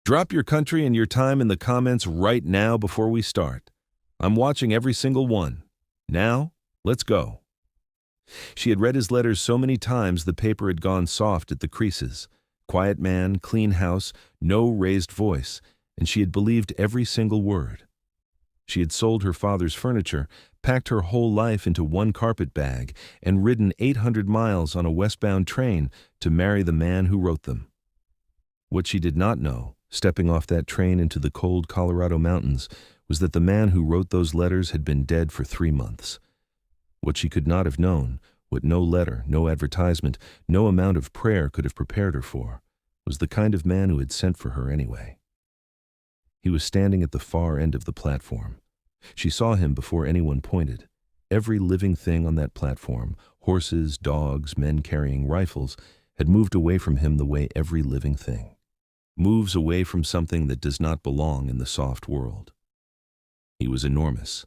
Drop your country and your time in the comments right now before we start. I'm watching every single one. Now, let's go. She had read his letters so many times the paper had gone soft at the creases. Quiet man, clean house, no raised voice, and she had believed every single word. She had sold her father's furniture, packed her whole life into one carpet bag, and ridden 800 miles on a westbound train to marry the man who wrote them. What she did not know, stepping off that train into the cold Colorado mountains, was that the man who wrote those letters had been dead for 3 months. What she could not have known, what no letter, no advertisement, no amount of prayer could have prepared her for, was the kind of man who had sent for her anyway. He was standing at the far end of the platform. She saw him before anyone pointed. Every living thing on that platform, horses, dogs, men carrying rifles, had moved away from him the way every living thing moves away from something that does not belong in the soft world. He was enormous,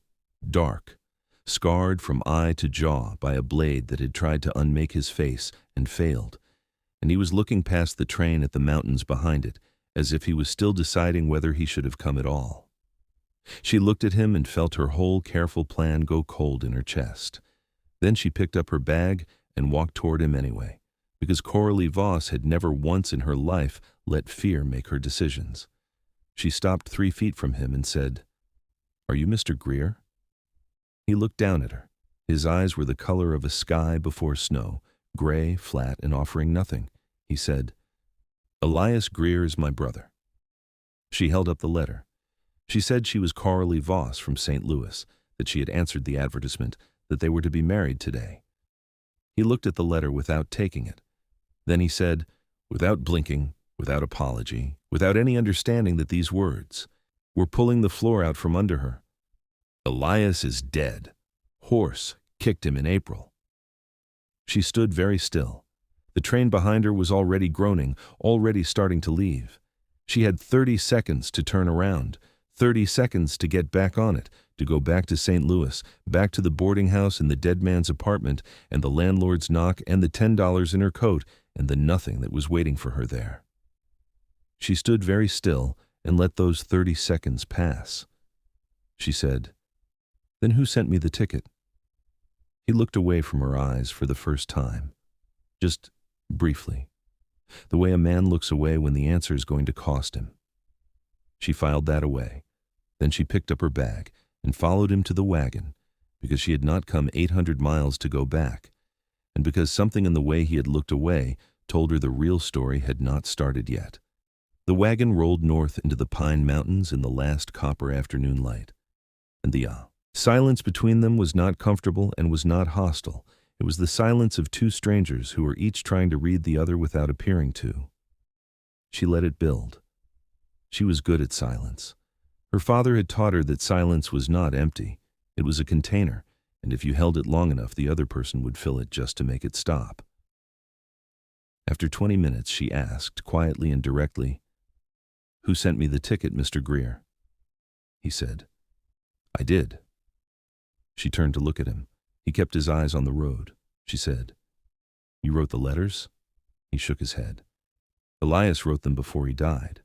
dark, scarred from eye to jaw by a blade that had tried to unmake his face and failed, and he was looking past the train at the mountains behind it, as if he was still deciding whether he should have come at all. She looked at him and felt her whole careful plan go cold in her chest. Then she picked up her bag and walked toward him anyway, because Coralie Voss had never once in her life let fear make her decisions. She stopped 3 feet from him and said, "Are you Mr. Greer?" He looked down at her. His eyes were the color of a sky before snow, gray, flat, and offering nothing. He said, "Elias Greer is my brother." She held up the letter. She said she was Coralie Voss from St. Louis, that she had answered the advertisement, that they were to be married today. He looked at the letter without taking it. Then he said, without blinking, without apology, without any understanding that these words were pulling the floor out from under her, "Elias is dead. Horse kicked him in April." She stood very still. The train behind her was already groaning, already starting to leave. She had 30 seconds to turn around, 30 seconds to get back on it, to go back to St. Louis, back to the boarding house and the dead man's apartment, and the landlord's knock, and the $10 in her coat, and the nothing that was waiting for her there. She stood very still and let those 30 seconds pass. She said, "Then who sent me the ticket?" He looked away from her eyes for the first time, just briefly, the way a man looks away when the answer is going to cost him. She filed that away. Then she picked up her bag and followed him to the wagon, because she had not come 800 miles to go back, and because something in the way he had looked away told her the real story had not started yet. The wagon rolled north into the Pine Mountains in the last copper afternoon light, and the silence between them was not comfortable and was not hostile. It was the silence of 2 strangers who were each trying to read the other without appearing to. She let it build. She was good at silence. Her father had taught her that silence was not empty. It was a container, and if you held it long enough, the other person would fill it just to make it stop. After 20 minutes, she asked, quietly and directly, "Who sent me the ticket, Mr. Greer?" He said, "I did." She turned to look at him. He kept his eyes on the road. She said, "You wrote the letters?" He shook his head. "Elias wrote them before he died.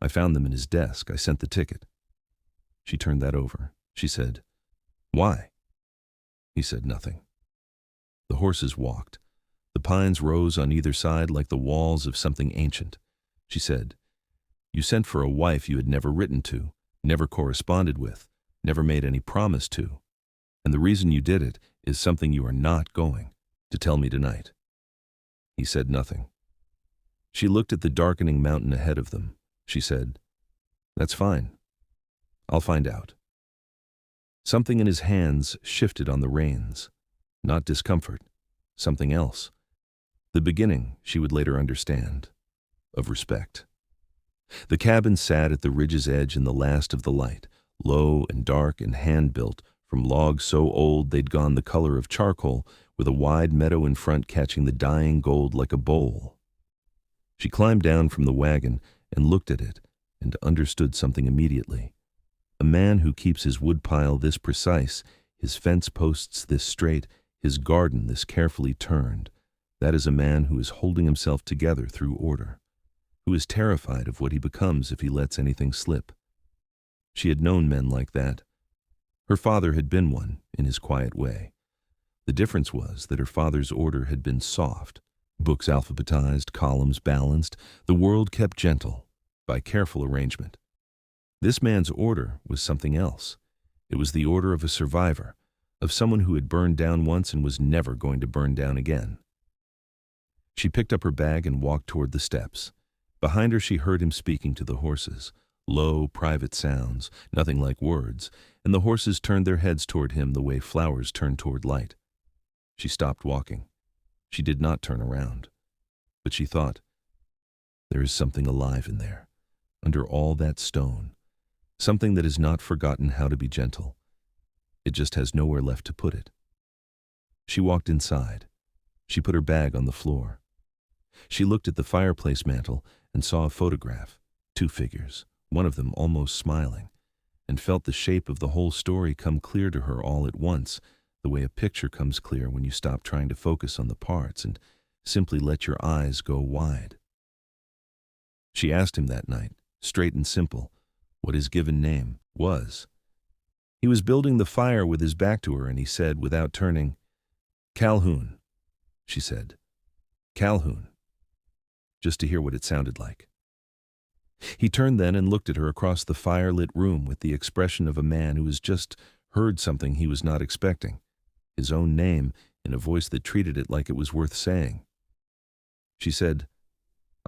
I found them in his desk. I sent the ticket." She turned that over. She said, "Why?" He said nothing. The horses walked. The pines rose on either side like the walls of something ancient. She said, "You sent for a wife you had never written to, never corresponded with, never made any promise to. And the reason you did it is something you are not going to tell me tonight." He said nothing. She looked at the darkening mountain ahead of them. She said, "That's fine. I'll find out." Something in his hands shifted on the reins. Not discomfort, something else. The beginning, she would later understand, of respect. The cabin sat at the ridge's edge in the last of the light, low and dark and hand-built, from logs so old they'd gone the color of charcoal, with a wide meadow in front catching the dying gold like a bowl. She climbed down from the wagon and looked at it and understood something immediately. A man who keeps his woodpile this precise, his fence posts this straight, his garden this carefully turned, that is a man who is holding himself together through order. who is terrified of what he becomes if he lets anything slip. She had known men like that. Her father had been one, in his quiet way. The difference was that her father's order had been soft, books alphabetized, columns balanced, the world kept gentle, by careful arrangement. This man's order was something else. It was the order of a survivor, of someone who had burned down once and was never going to burn down again. She picked up her bag and walked toward the steps. Behind her she heard him speaking to the horses, low, private sounds, nothing like words, and the horses turned their heads toward him the way flowers turn toward light. She stopped walking. She did not turn around. But she thought, there is something alive in there, under all that stone, something that has not forgotten how to be gentle. It just has nowhere left to put it. She walked inside. She put her bag on the floor. She looked at the fireplace mantel and saw a photograph, 2 figures, one of them almost smiling, and felt the shape of the whole story come clear to her all at once, the way a picture comes clear when you stop trying to focus on the parts and simply let your eyes go wide. She asked him that night, straight and simple, what his given name was. He was building the fire with his back to her, and he said, without turning, "Calhoun," she said. "Calhoun," just to hear what it sounded like. He turned then and looked at her across the fire-lit room with the expression of a man who has just heard something he was not expecting, his own name in a voice that treated it like it was worth saying. She said,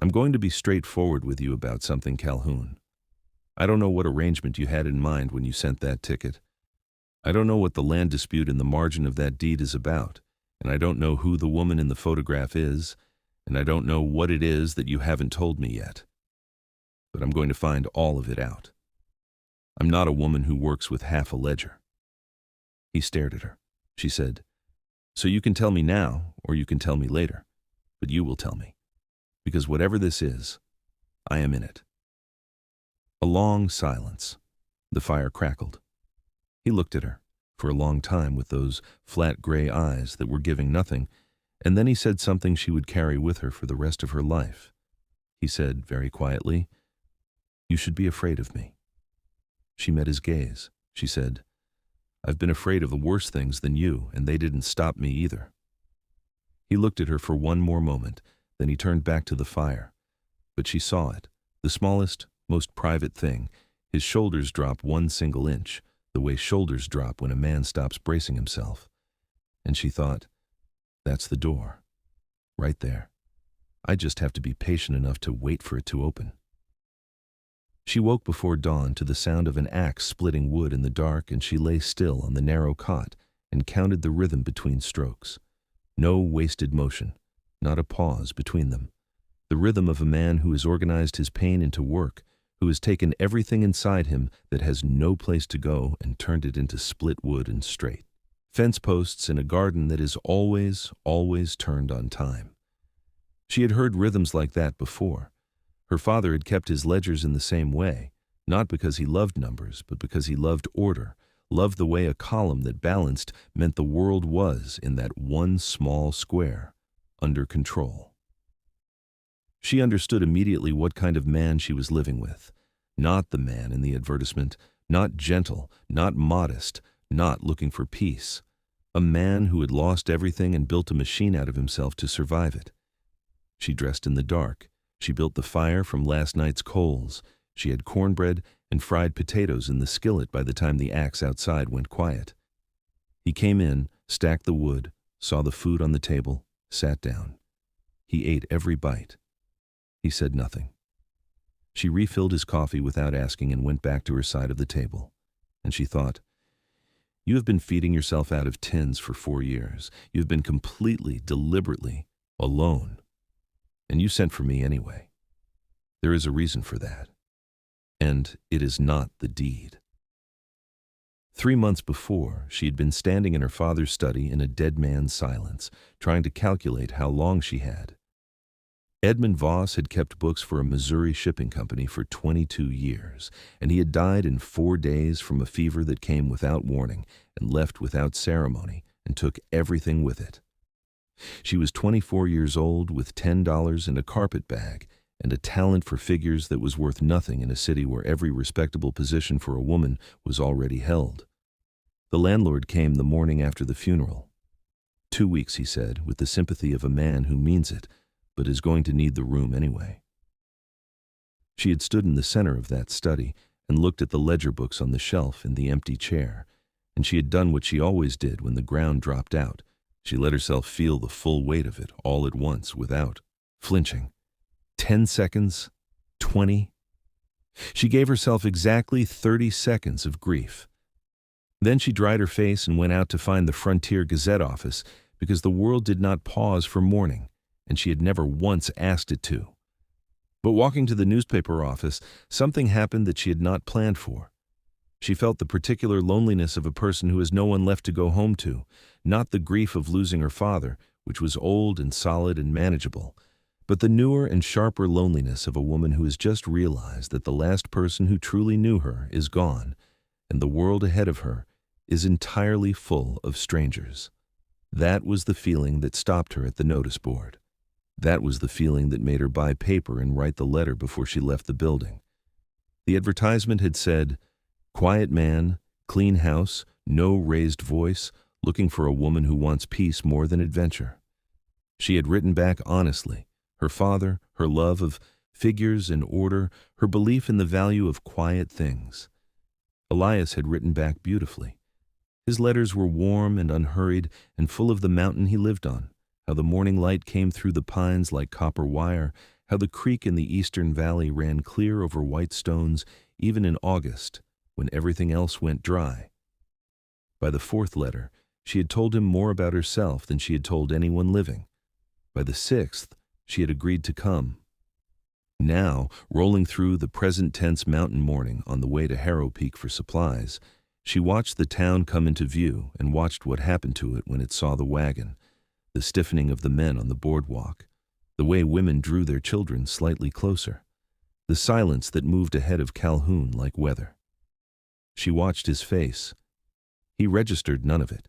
"I'm going to be straightforward with you about something, Calhoun. I don't know what arrangement you had in mind when you sent that ticket. I don't know what the land dispute in the margin of that deed is about, and I don't know who the woman in the photograph is, and I don't know what it is that you haven't told me yet. But I'm going to find all of it out. I'm not a woman who works with half a ledger." He stared at her. She said, "So you can tell me now, or you can tell me later, but you will tell me, because whatever this is, I am in it." A long silence. The fire crackled. He looked at her for a long time with those flat gray eyes that were giving nothing, and then he said something she would carry with her for the rest of her life. He said, very quietly, "You should be afraid of me." She met his gaze. She said, "I've been afraid of the worse things than you, and they didn't stop me either." He looked at her for one more moment, then he turned back to the fire. But she saw it, the smallest, most private thing. His shoulders dropped 1 single inch, the way shoulders drop when a man stops bracing himself. And she thought, that's the door, right there. I just have to be patient enough to wait for it to open. She woke before dawn to the sound of an axe splitting wood in the dark, and she lay still on the narrow cot and counted the rhythm between strokes. No wasted motion, not a pause between them. The rhythm of a man who has organized his pain into work, who has taken everything inside him that has no place to go and turned it into split wood and straight fence posts in a garden that is always, always turned on time. She had heard rhythms like that before. Her father had kept his ledgers in the same way, not because he loved numbers, but because he loved order, loved the way a column that balanced meant the world was, in that one small square, under control. She understood immediately what kind of man she was living with. Not the man in the advertisement, not gentle, not modest, not looking for peace. A man who had lost everything and built a machine out of himself to survive it. She dressed in the dark. She built the fire from last night's coals. She had cornbread and fried potatoes in the skillet by the time the axe outside went quiet. He came in, stacked the wood, saw the food on the table, sat down. He ate every bite. He said nothing. She refilled his coffee without asking and went back to her side of the table. And she thought, you have been feeding yourself out of tins for 4 years. You have been completely, deliberately alone. And you sent for me anyway. There is a reason for that. And it is not the deed. 3 months before, she had been standing in her father's study in a dead man's silence, trying to calculate how long she had. Edmund Voss had kept books for a Missouri shipping company for 22 years, and he had died in 4 days from a fever that came without warning and left without ceremony and took everything with it. She was 24 years old with $10 in a carpet bag and a talent for figures that was worth nothing in a city where every respectable position for a woman was already held. The landlord came the morning after the funeral. 2 weeks, he said, with the sympathy of a man who means it, but is going to need the room anyway. She had stood in the center of that study and looked at the ledger books on the shelf in the empty chair, and she had done what she always did when the ground dropped out. She let herself feel the full weight of it all at once without flinching. 10 seconds, 20. She gave herself exactly 30 seconds of grief. Then she dried her face and went out to find the Frontier Gazette office because the world did not pause for mourning, and she had never once asked it to. But walking to the newspaper office, something happened that she had not planned for. She felt the particular loneliness of a person who has no one left to go home to, not the grief of losing her father, which was old and solid and manageable, but the newer and sharper loneliness of a woman who has just realized that the last person who truly knew her is gone, and the world ahead of her is entirely full of strangers. That was the feeling that stopped her at the notice board. That was the feeling that made her buy paper and write the letter before she left the building. The advertisement had said, "Quiet man, clean house, no raised voice, looking for a woman who wants peace more than adventure." She had written back honestly, her father, her love of figures and order, her belief in the value of quiet things. Elias had written back beautifully. His letters were warm and unhurried and full of the mountain he lived on, how the morning light came through the pines like copper wire, how the creek in the eastern valley ran clear over white stones even in August, when everything else went dry. By the fourth letter, she had told him more about herself than she had told anyone living. By the sixth, she had agreed to come. Now, rolling through the present tense mountain morning on the way to Harrowpeak for supplies, she watched the town come into view and watched what happened to it when it saw the wagon, the stiffening of the men on the boardwalk, the way women drew their children slightly closer, the silence that moved ahead of Calhoun like weather. She watched his face. He registered none of it.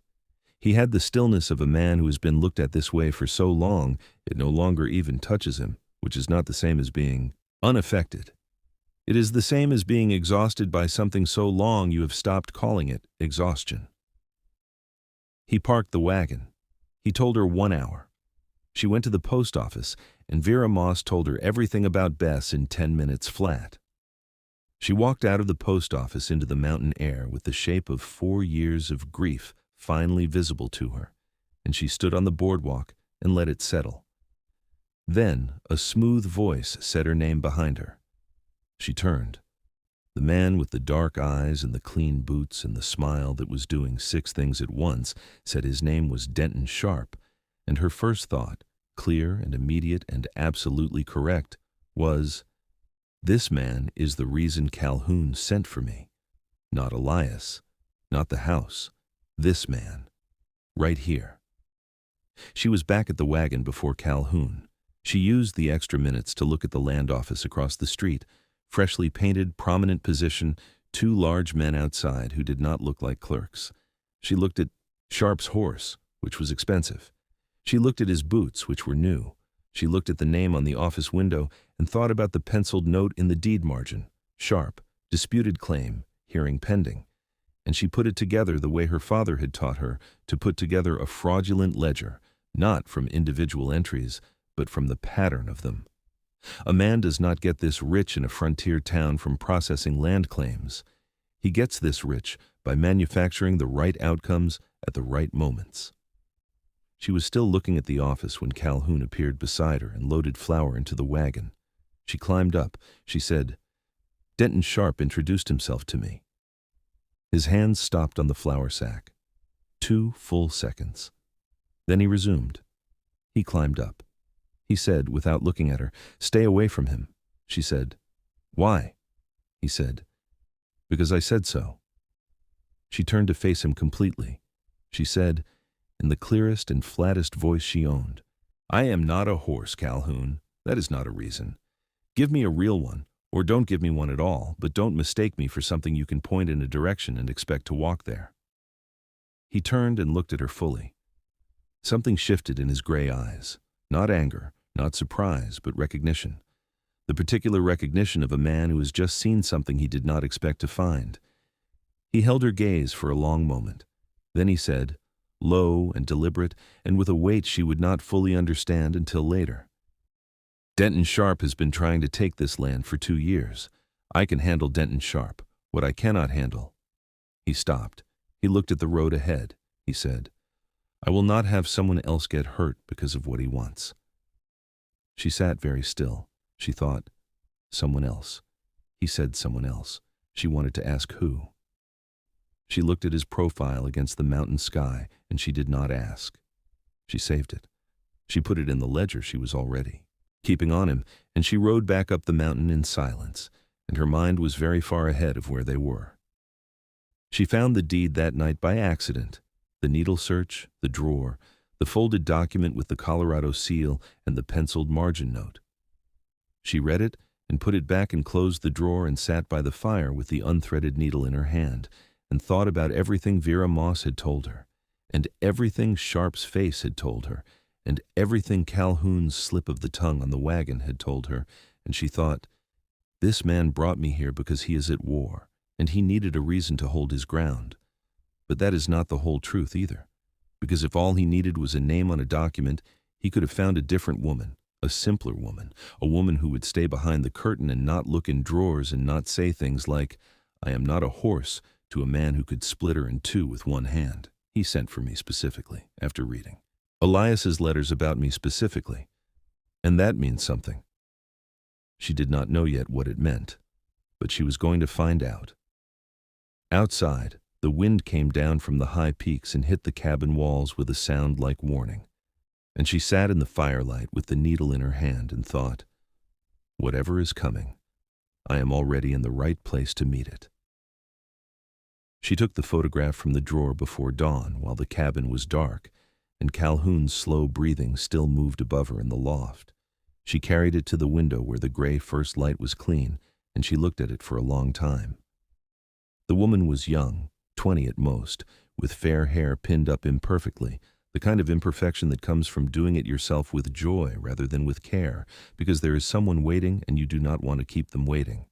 He had the stillness of a man who has been looked at this way for so long it no longer even touches him, which is not the same as being unaffected. It is the same as being exhausted by something so long you have stopped calling it exhaustion. He parked the wagon. He told her 1 hour. She went to the post office, and Vera Moss told her everything about Bess in 10 minutes flat. She walked out of the post office into the mountain air with the shape of 4 years of grief finely visible to her, and she stood on the boardwalk and let it settle. Then a smooth voice said her name behind her. She turned. The man with the dark eyes and the clean boots and the smile that was doing 6 things at once said his name was Denton Sharp, and her first thought, clear and immediate and absolutely correct, was, "This man is the reason Calhoun sent for me. Not Elias, not the house. This man. Right here." She was back at the wagon before Calhoun. She used the extra minutes to look at the land office across the street, freshly painted, prominent position, 2 large men outside who did not look like clerks. She looked at Sharp's horse, which was expensive. She looked at his boots, which were new. She looked at the name on the office window and thought about the penciled note in the deed margin, Sharp, disputed claim, hearing pending. And she put it together the way her father had taught her to put together a fraudulent ledger, not from individual entries, but from the pattern of them. A man does not get this rich in a frontier town from processing land claims. He gets this rich by manufacturing the right outcomes at the right moments. She was still looking at the office when Calhoun appeared beside her and loaded flour into the wagon. She climbed up. She said, "Denton Sharp introduced himself to me." His hands stopped on the flour sack. 2 full seconds. Then he resumed. He climbed up. He said, without looking at her, "Stay away from him." She said, "Why?" He said, "Because I said so." She turned to face him completely. She said, in the clearest and flattest voice she owned, "I am not a horse, Calhoun. That is not a reason. Give me a real one, or don't give me one at all, but don't mistake me for something you can point in a direction and expect to walk there." He turned and looked at her fully. Something shifted in his gray eyes. Not anger, not surprise, but recognition. the particular recognition of a man who has just seen something he did not expect to find. He held her gaze for a long moment. Then he said, low and deliberate, and with a weight she would not fully understand until later. Denton Sharp has been trying to take this land for 2 years. I can handle Denton Sharp. What I cannot handle. He stopped. He looked at the road ahead. He said, I will not have someone else get hurt because of what he wants. She sat very still. She thought, someone else. He said someone else. She wanted to ask who. She looked at his profile against the mountain sky, and she did not ask. She saved it. She put it in the ledger she was already keeping on him, and she rode back up the mountain in silence, and her mind was very far ahead of where they were. She found the deed that night by accident, the needle search, the drawer, the folded document with the Colorado seal, and the penciled margin note. She read it and put it back and closed the drawer and sat by the fire with the unthreaded needle in her hand and thought about everything Vera Moss had told her, and everything Sharp's face had told her, and everything Calhoun's slip of the tongue on the wagon had told her, and she thought, this man brought me here because he is at war, and he needed a reason to hold his ground. But that is not the whole truth either, because if all he needed was a name on a document, he could have found a different woman, a simpler woman, a woman who would stay behind the curtain and not look in drawers and not say things like, I am not a horse, to a man who could split her in two with one hand. He sent for me specifically, after reading Elias's letters about me specifically, and that means something. She did not know yet what it meant, but she was going to find out. Outside, the wind came down from the high peaks and hit the cabin walls with a sound like warning, and she sat in the firelight with the needle in her hand and thought, whatever is coming, I am already in the right place to meet it. She took the photograph from the drawer before dawn while the cabin was dark, and Calhoun's slow breathing still moved above her in the loft. She carried it to the window where the gray first light was clean, and she looked at it for a long time. The woman was young, 20 at most, with fair hair pinned up imperfectly, the kind of imperfection that comes from doing it yourself with joy rather than with care, because there is someone waiting and you do not want to keep them waiting.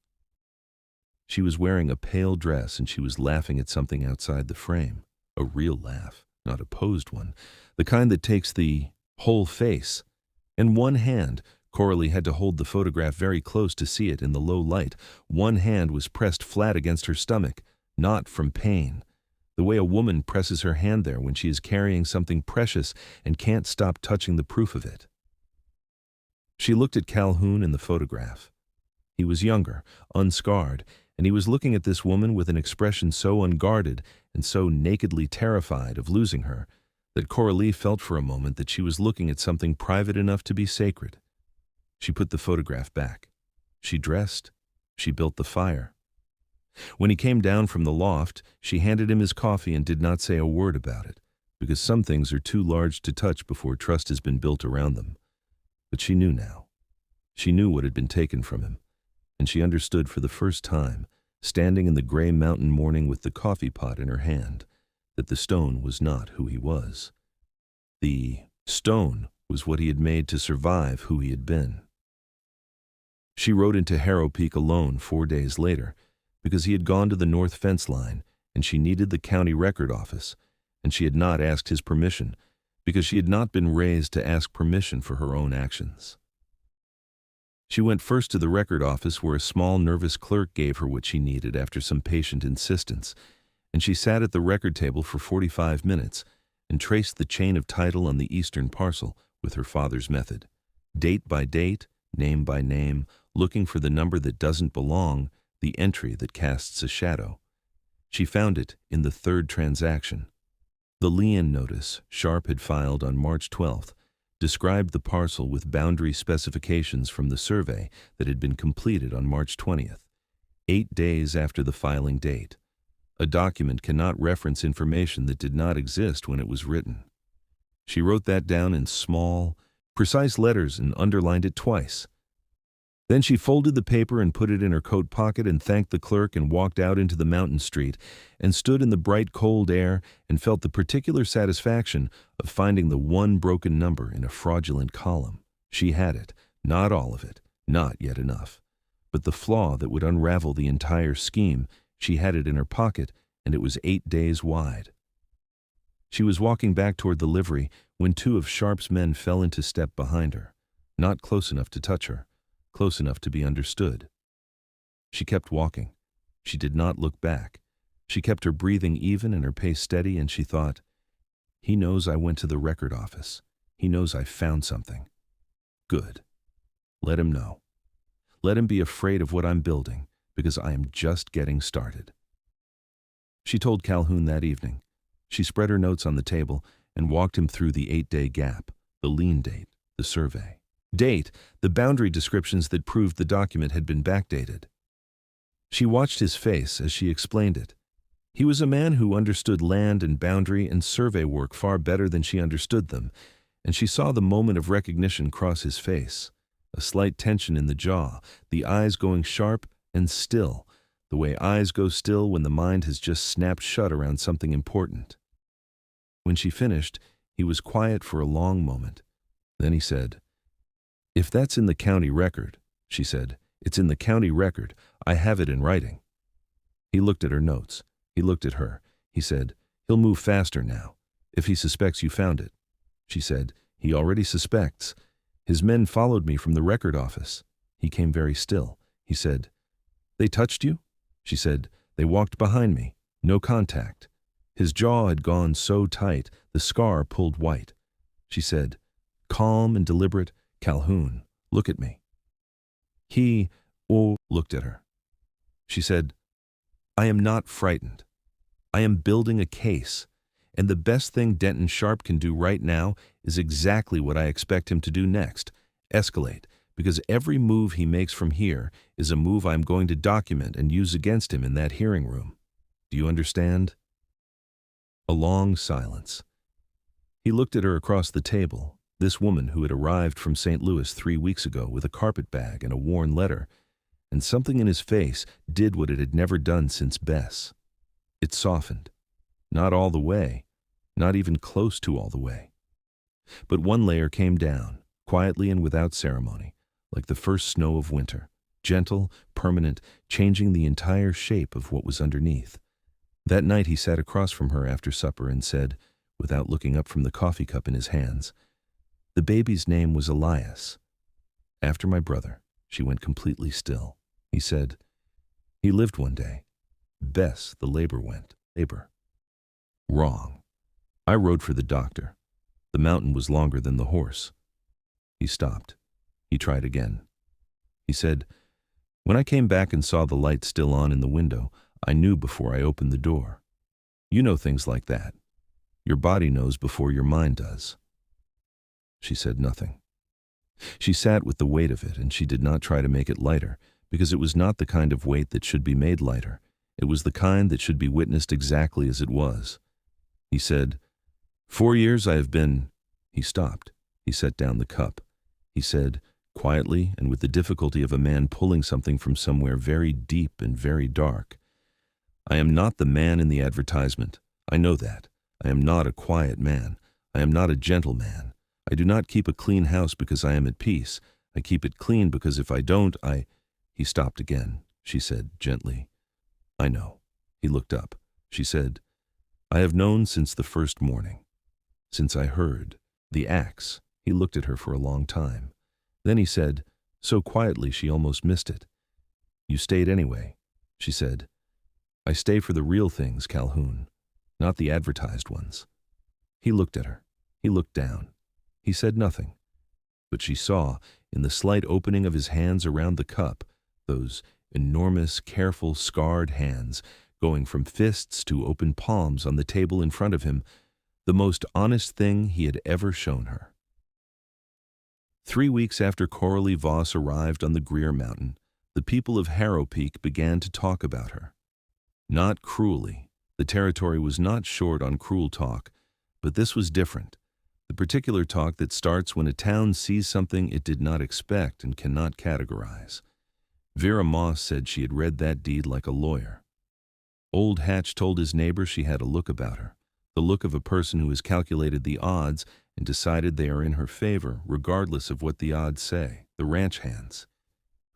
She was wearing a pale dress and she was laughing at something outside the frame, a real laugh, not a posed one, the kind that takes the whole face. In one hand, Coralie had to hold the photograph very close to see it in the low light. One hand was pressed flat against her stomach, not from pain, the way a woman presses her hand there when she is carrying something precious and can't stop touching the proof of it. She looked at Calhoun in the photograph. He was younger, unscarred, and he was looking at this woman with an expression so unguarded and so nakedly terrified of losing her that Coralie felt for a moment that she was looking at something private enough to be sacred. She put the photograph back. She dressed. She built the fire. When he came down from the loft, she handed him his coffee and did not say a word about it, because some things are too large to touch before trust has been built around them. But she knew now. She knew what had been taken from him, and she understood for the first time, standing in the gray mountain morning with the coffee pot in her hand, that the stone was not who he was. The stone was what he had made to survive who he had been. She rode into Harrowpeak alone 4 days later, because he had gone to the north fence line, and she needed the county record office, and she had not asked his permission, because she had not been raised to ask permission for her own actions. She went first to the record office where a small, nervous clerk gave her what she needed after some patient insistence, and she sat at the record table for 45 minutes and traced the chain of title on the eastern parcel with her father's method, date by date, name by name, looking for the number that doesn't belong, the entry that casts a shadow. She found it in the third transaction. The lien notice Sharp had filed on March 12th described the parcel with boundary specifications from the survey that had been completed on March 20th, 8 days after the filing date. A document cannot reference information that did not exist when it was written. She wrote that down in small, precise letters and underlined it twice. Then she folded the paper and put it in her coat pocket and thanked the clerk and walked out into the mountain street and stood in the bright cold air and felt the particular satisfaction of finding the one broken number in a fraudulent column. She had it, not all of it, Not yet enough. But the flaw that would unravel the entire scheme, she had it in her pocket, and it was 8 days wide. She was walking back toward the livery when 2 of Sharp's men fell into step behind her, not close enough to touch her, close enough to be understood. She kept walking. She did not look back. She kept her breathing even and her pace steady, and she thought, he knows I went to the record office. He knows I found something. Good. Let him know. Let him be afraid of what I'm building, because I am just getting started. She told Calhoun that evening. She spread her notes on the table and walked him through the 8-day gap, the lien date, the survey. Date, the boundary descriptions that proved the document had been backdated. She watched his face as she explained it. He was a man who understood land and boundary and survey work far better than she understood them, and she saw the moment of recognition cross his face, a slight tension in the jaw, the eyes going sharp and still, the way eyes go still when the mind has just snapped shut around something important. When she finished, he was quiet for a long moment. Then he said, "If that's in the county record," she said, "it's in the county record. I have it in writing." He looked at her notes. He looked at her. He said, "He'll move faster now, if he suspects you found it." She said, "He already suspects. His men followed me from the record office." He came very still. He said, "They touched you?" She said, "They walked behind me. No contact." His jaw had gone so tight, the scar pulled white. She said, calm and deliberate, "Calhoun, look at me." He, looked at her. She said, "I am not frightened. I am building a case, and the best thing Denton Sharp can do right now is exactly what I expect him to do next, escalate, because every move he makes from here is a move I'm going to document and use against him in that hearing room. Do you understand?" A long silence. He looked at her across the table, this woman who had arrived from St. Louis 3 weeks ago with a carpet bag and a worn letter, and something in his face did what it had never done since Bess. It softened. Not all the way, not even close to all the way. But one layer came down, quietly and without ceremony, like the first snow of winter, gentle, permanent, changing the entire shape of what was underneath. That night he sat across from her after supper and said, without looking up from the coffee cup in his hands, "The baby's name was Elias. After my brother." She went completely still. He said, "He lived one day. Bess, the labor went. Labor. Wrong. I rode for the doctor. The mountain was longer than the horse." He stopped. He tried again. He said, "When I came back and saw the light still on in the window, I knew before I opened the door. You know things like that. Your body knows before your mind does." She said nothing. She sat with the weight of it, and she did not try to make it lighter, because it was not the kind of weight that should be made lighter. It was the kind that should be witnessed exactly as it was. He said, 4 years I have been—" He stopped. He set down the cup. He said, quietly and with the difficulty of a man pulling something from somewhere very deep and very dark, "I am not the man in the advertisement. I know that. I am not a quiet man. I am not a gentle man. I do not keep a clean house because I am at peace. I keep it clean because if I don't, I—" He stopped again. She said, gently, "I know." He looked up. She said, "I have known since the first morning. Since I heard the axe." He looked at her for a long time. Then he said, so quietly she almost missed it, "You stayed anyway." She said, "I stay for the real things, Calhoun, not the advertised ones." He looked at her. He looked down. He said nothing. But she saw, in the slight opening of his hands around the cup, those enormous, careful, scarred hands, going from fists to open palms on the table in front of him, the most honest thing he had ever shown her. 3 weeks after Coralie Voss arrived on the Greer Mountain, the people of Harrowpeak began to talk about her. Not cruelly. The territory was not short on cruel talk, but this was different. The particular talk that starts when a town sees something it did not expect and cannot categorize. Vera Moss said she had read that deed like a lawyer. Old Hatch told his neighbor she had a look about her, the look of a person who has calculated the odds and decided they are in her favor regardless of what the odds say, the ranch hands.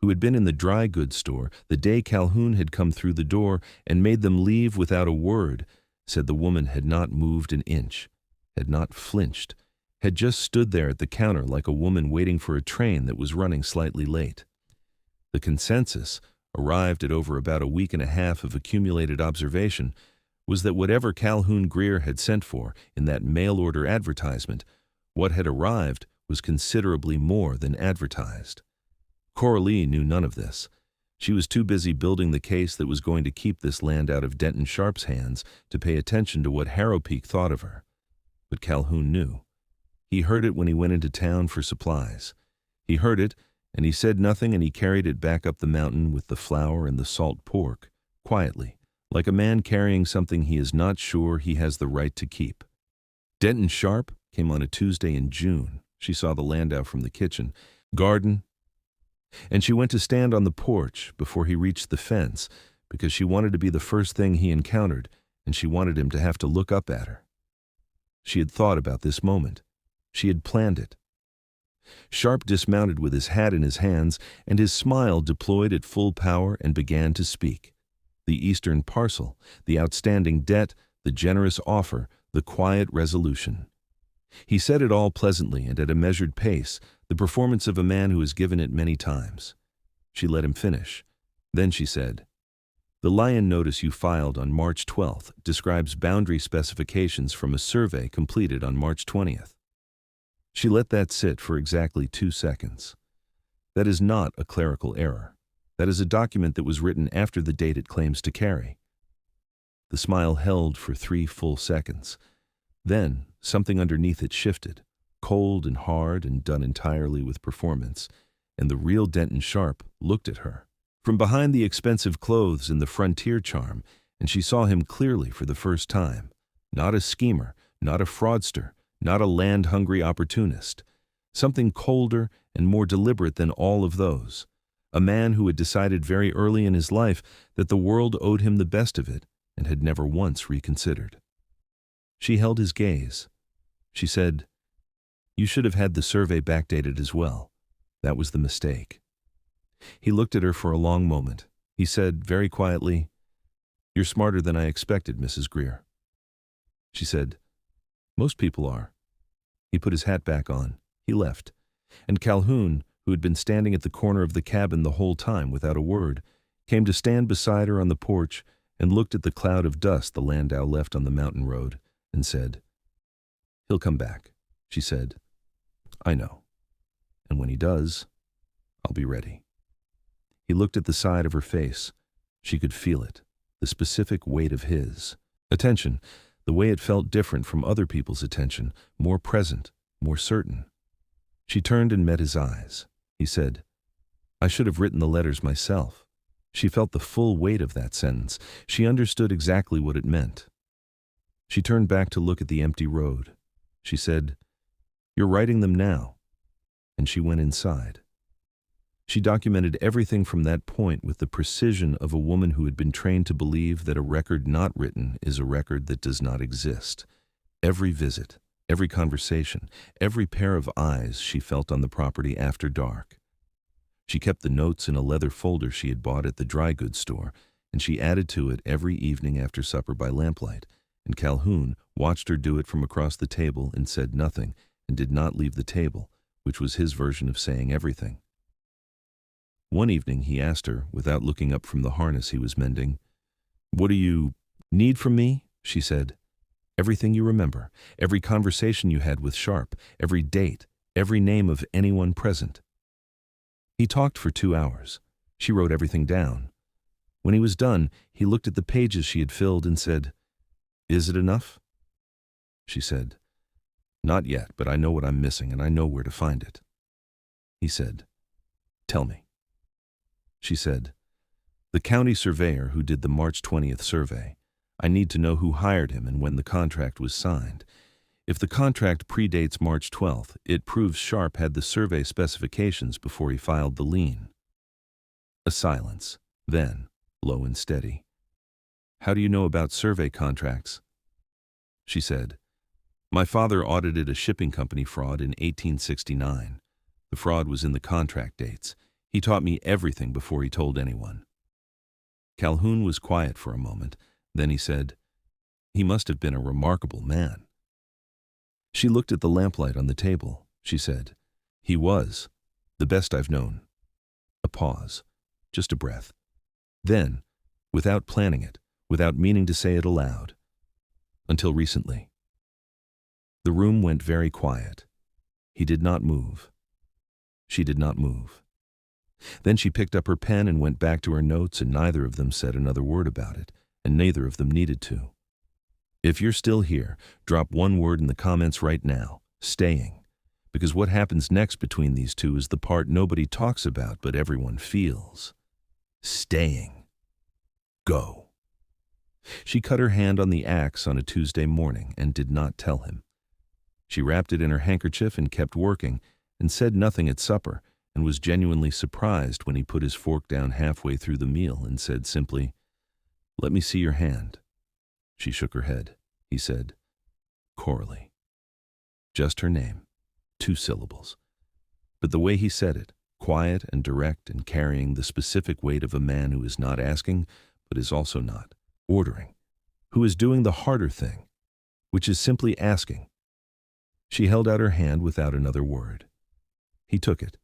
who had been in the dry goods store the day Calhoun had come through the door and made them leave without a word, said the woman had not moved an inch, had not flinched, had just stood there at the counter like a woman waiting for a train that was running slightly late. The consensus, arrived at over about a week and a half of accumulated observation, was that whatever Calhoun Greer had sent for in that mail-order advertisement, what had arrived was considerably more than advertised. Coralie knew none of this. She was too busy building the case that was going to keep this land out of Denton Sharp's hands to pay attention to what Harrowpeak thought of her. But Calhoun knew. He heard it when he went into town for supplies. He heard it, and he said nothing, and he carried it back up the mountain with the flour and the salt pork, quietly, like a man carrying something he is not sure he has the right to keep. Denton Sharp came on a Tuesday in June. She saw the landau from the kitchen garden, and she went to stand on the porch before he reached the fence because she wanted to be the first thing he encountered, and she wanted him to have to look up at her. She had thought about this moment. She had planned it. Sharp dismounted with his hat in his hands and his smile deployed at full power and began to speak. The Eastern parcel, the outstanding debt, the generous offer, the quiet resolution. He said it all pleasantly and at a measured pace, the performance of a man who has given it many times. She let him finish. Then she said, "The Lion notice you filed on March 12th describes boundary specifications from a survey completed on March 20th. She let that sit for exactly 2 seconds. That is not a clerical error. That is a document that was written after the date it claims to carry. The smile held for 3 full seconds. Then something underneath it shifted, cold and hard and done entirely with performance, and the real Denton Sharp looked at her from behind the expensive clothes and the frontier charm, and she saw him clearly for the first time. Not a schemer, not a fraudster, not a land-hungry opportunist. Something colder and more deliberate than all of those. A man who had decided very early in his life that the world owed him the best of it and had never once reconsidered. She held his gaze. She said, "You should have had the survey backdated as well. That was the mistake." He looked at her for a long moment. He said very quietly, "You're smarter than I expected, Mrs. Greer." She said, "Most people are." He put his hat back on. He left. And Calhoun, who had been standing at the corner of the cabin the whole time without a word, came to stand beside her on the porch and looked at the cloud of dust the landau left on the mountain road and said, "He'll come back," she said. "I know. And when he does, I'll be ready." He looked at the side of her face. She could feel it, the specific weight of his. Attention, the way it felt different from other people's attention, more present, more certain. She turned and met his eyes. He said, "I should have written the letters myself." She felt the full weight of that sentence. She understood exactly what it meant. She turned back to look at the empty road. She said, "You're writing them now." And she went inside. She documented everything from that point with the precision of a woman who had been trained to believe that a record not written is a record that does not exist. Every visit, every conversation, every pair of eyes she felt on the property after dark. She kept the notes in a leather folder she had bought at the dry goods store, and she added to it every evening after supper by lamplight, and Calhoun watched her do it from across the table and said nothing, and did not leave the table, which was his version of saying everything. One evening he asked her, without looking up from the harness he was mending, "What do you need from me?" She said, "Everything you remember, every conversation you had with Sharp, every date, every name of anyone present." He talked for 2 hours. She wrote everything down. When he was done, he looked at the pages she had filled and said, "Is it enough?" She said, "Not yet, but I know what I'm missing and I know where to find it." He said, "Tell me." She said, "The county surveyor who did the March 20th survey. I need to know who hired him and when the contract was signed. If the contract predates March 12th, it proves Sharp had the survey specifications before he filed the lien." A silence. Then, low and steady, "How do you know about survey contracts?" She said, "My father audited a shipping company fraud in 1869. The fraud was in the contract dates. He taught me everything before he told anyone." Calhoun was quiet for a moment. Then he said, "He must have been a remarkable man." She looked at the lamplight on the table. She said, "He was. The best I've known." A pause. Just a breath. Then, without planning it, without meaning to say it aloud, "Until recently." The room went very quiet. He did not move. She did not move. Then she picked up her pen and went back to her notes, and neither of them said another word about it, and neither of them needed to. If you're still here, drop one word in the comments right now: staying. Because what happens next between these two is the part nobody talks about but everyone feels. Staying. Go. She cut her hand on the axe on a Tuesday morning and did not tell him. She wrapped it in her handkerchief and kept working, and said nothing at supper, and was genuinely surprised when he put his fork down halfway through the meal and said simply, "Let me see your hand." She shook her head. He said, "Coralie." Just her name. 2 syllables. But the way he said it, quiet and direct and carrying the specific weight of a man who is not asking, but is also not ordering, who is doing the harder thing, which is simply asking. She held out her hand without another word. He took it.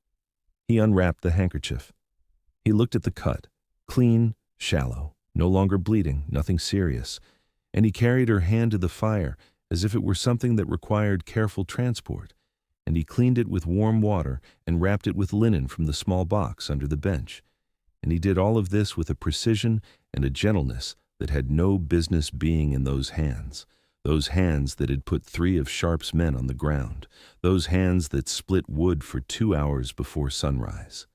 He unwrapped the handkerchief. He looked at the cut, clean, shallow, no longer bleeding, nothing serious, and he carried her hand to the fire as if it were something that required careful transport, and he cleaned it with warm water and wrapped it with linen from the small box under the bench, and he did all of this with a precision and a gentleness that had no business being in those hands that had put 3 of Sharp's men on the ground, those hands that split wood for 2 hours before sunrise.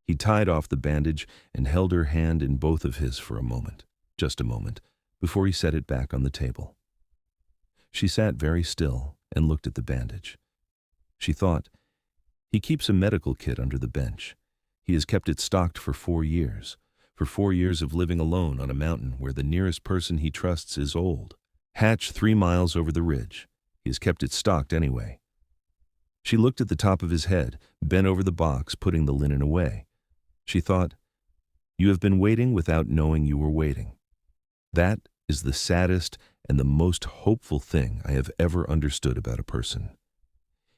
He tied off the bandage and held her hand in both of his for a moment, just a moment, before he set it back on the table. She sat very still and looked at the bandage. She thought, he keeps a medical kit under the bench. He has kept it stocked for 4 years, for 4 years of living alone on a mountain where the nearest person he trusts is old. Hatch 3 miles over the ridge. He has kept it stocked anyway. She looked at the top of his head, bent over the box, putting the linen away. She thought, "You have been waiting without knowing you were waiting." That is the saddest and the most hopeful thing I have ever understood about a person.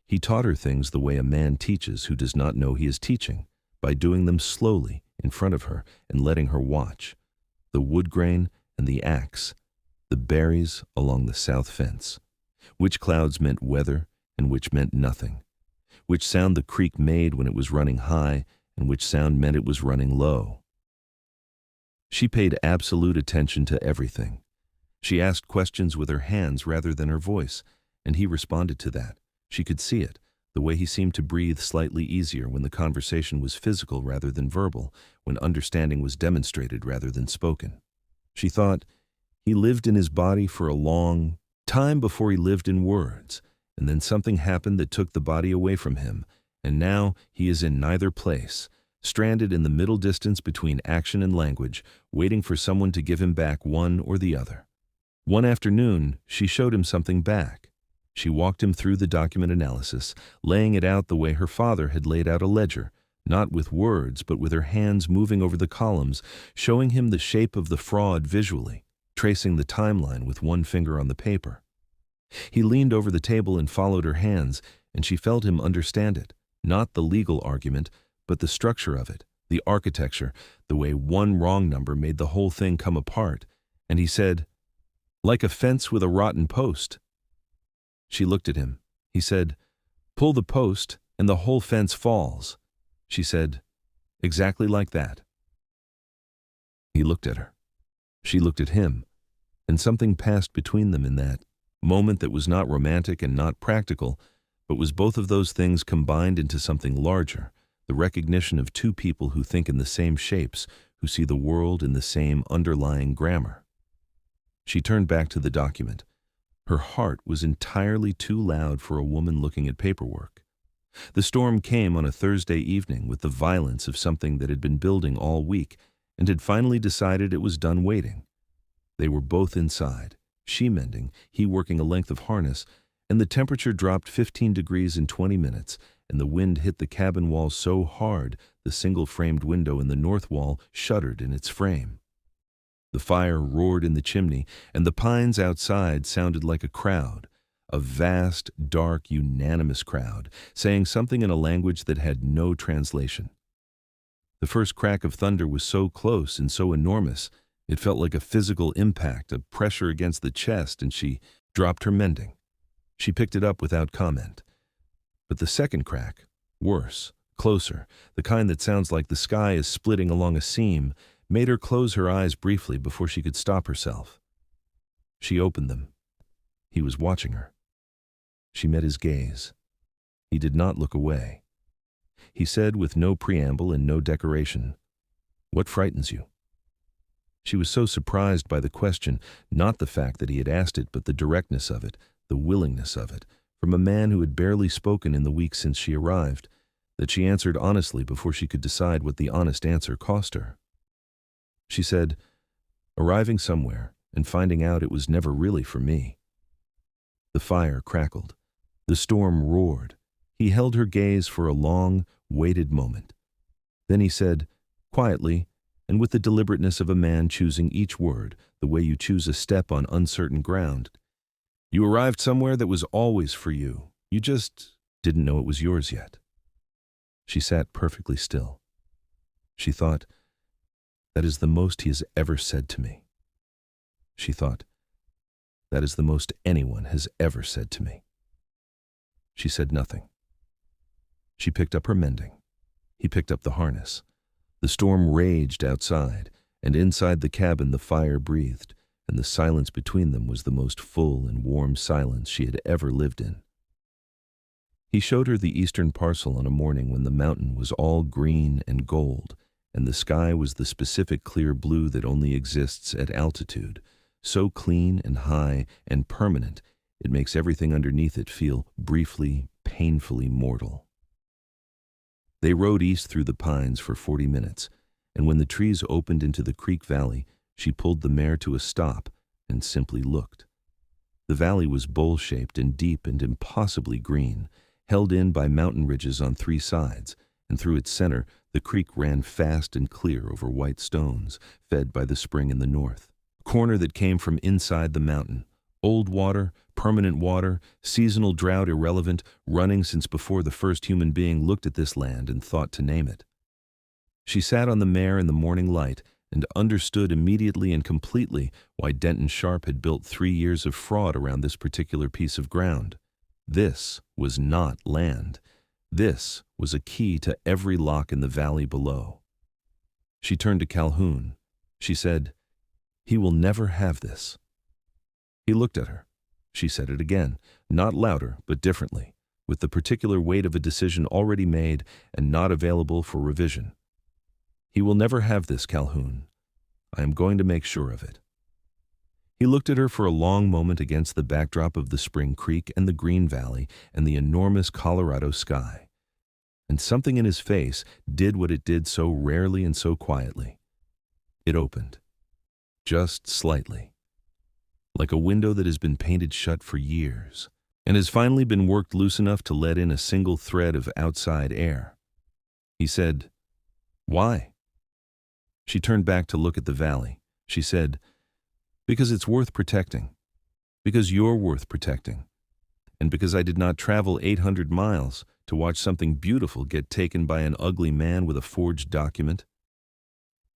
He taught her things the way a man teaches who does not know he is teaching, by doing them slowly in front of her and letting her watch. The wood grain and the axe, the berries along the south fence, which clouds meant weather and which meant nothing, which sound the creek made when it was running high and which sound meant it was running low. She paid absolute attention to everything. She asked questions with her hands rather than her voice, and he responded to that. She could see it, the way he seemed to breathe slightly easier when the conversation was physical rather than verbal, when understanding was demonstrated rather than spoken. She thought, he lived in his body for a long time before he lived in words, and then something happened that took the body away from him, and now he is in neither place, stranded in the middle distance between action and language, waiting for someone to give him back one or the other. One afternoon, she showed him something back. She walked him through the document analysis, laying it out the way her father had laid out a ledger, not with words but with her hands moving over the columns, showing him the shape of the fraud visually, tracing the timeline with one finger on the paper. He leaned over the table and followed her hands, and she felt him understand it, not the legal argument, but the structure of it, the architecture, the way one wrong number made the whole thing come apart. And he said, "Like a fence with a rotten post." She looked at him. He said, "Pull the post and the whole fence falls." She said, "Exactly like that." He looked at her. She looked at him, and something passed between them in that moment that was not romantic and not practical, but was both of those things combined into something larger, the recognition of 2 people who think in the same shapes, who see the world in the same underlying grammar. She turned back to the document. Her heart was entirely too loud for a woman looking at paperwork. The storm came on a Thursday evening with the violence of something that had been building all week and had finally decided it was done waiting. They were both inside, she mending, he working a length of harness, and the temperature dropped 15 degrees in 20 minutes, and the wind hit the cabin wall so hard the single-framed window in the north wall shuddered in its frame. The fire roared in the chimney, and the pines outside sounded like a crowd, a vast, dark, unanimous crowd, saying something in a language that had no translation. The first crack of thunder was so close and so enormous, it felt like a physical impact, a pressure against the chest, and she dropped her mending. She picked it up without comment. But the second crack, worse, closer, the kind that sounds like the sky is splitting along a seam, made her close her eyes briefly before she could stop herself. She opened them. He was watching her. She met his gaze. He did not look away. He said with no preamble and no decoration, "What frightens you?" She was so surprised by the question, not the fact that he had asked it, but the directness of it, the willingness of it, from a man who had barely spoken in the week since she arrived, that she answered honestly before she could decide what the honest answer cost her. She said, "Arriving somewhere and finding out it was never really for me." The fire crackled. The storm roared. He held her gaze for a long, waited moment. Then he said, quietly, and with the deliberateness of a man choosing each word, the way you choose a step on uncertain ground, "You arrived somewhere that was always for you. You just didn't know it was yours yet." She sat perfectly still. She thought, "That is the most he has ever said to me." She thought, "That is the most anyone has ever said to me." She said nothing. She picked up her mending. He picked up the harness. The storm raged outside, and inside the cabin the fire breathed, and the silence between them was the most full and warm silence she had ever lived in. He showed her the eastern parcel on a morning when the mountain was all green and gold, and the sky was the specific clear blue that only exists at altitude, so clean and high and permanent it makes everything underneath it feel briefly, painfully mortal. They rode east through the pines for 40 minutes, and when the trees opened into the creek valley, she pulled the mare to a stop and simply looked. The valley was bowl-shaped and deep and impossibly green, held in by mountain ridges on 3 sides, and through its center the creek ran fast and clear over white stones, fed by the spring in the north. A corner that came from inside the mountain. Old water, permanent water, seasonal drought irrelevant, running since before the first human being looked at this land and thought to name it. She sat on the mare in the morning light and understood immediately and completely why Denton Sharp had built 3 years of fraud around this particular piece of ground. This was not land. This was a key to every lock in the valley below. She turned to Calhoun. She said, "He will never have this." He looked at her. She said it again, not louder, but differently, with the particular weight of a decision already made and not available for revision. "He will never have this, Calhoun. I am going to make sure of it." He looked at her for a long moment against the backdrop of the Spring Creek and the Green Valley and the enormous Colorado sky. And something in his face did what it did so rarely and so quietly. It opened. Just slightly. Like a window that has been painted shut for years and has finally been worked loose enough to let in a single thread of outside air. He said, "Why?" She turned back to look at the valley. She said, "Because it's worth protecting. Because you're worth protecting. And because I did not travel 800 miles to watch something beautiful get taken by an ugly man with a forged document."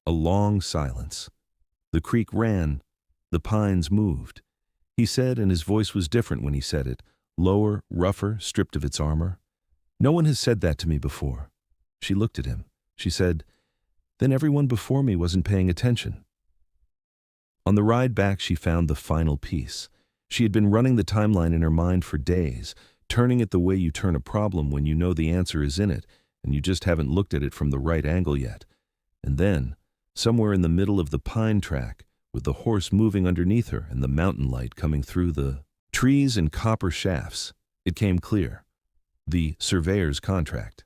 A long silence. The creek ran. The pines moved. He said, and his voice was different when he said it, lower, rougher, stripped of its armor. "No one has said that to me before." She looked at him. She said, "Then everyone before me wasn't paying attention." On the ride back, she found the final piece. She had been running the timeline in her mind for days, turning it the way you turn a problem when you know the answer is in it, and you just haven't looked at it from the right angle yet. And then, somewhere in the middle of the pine track, with the horse moving underneath her and the mountain light coming through the trees and copper shafts, it came clear. The surveyor's contract.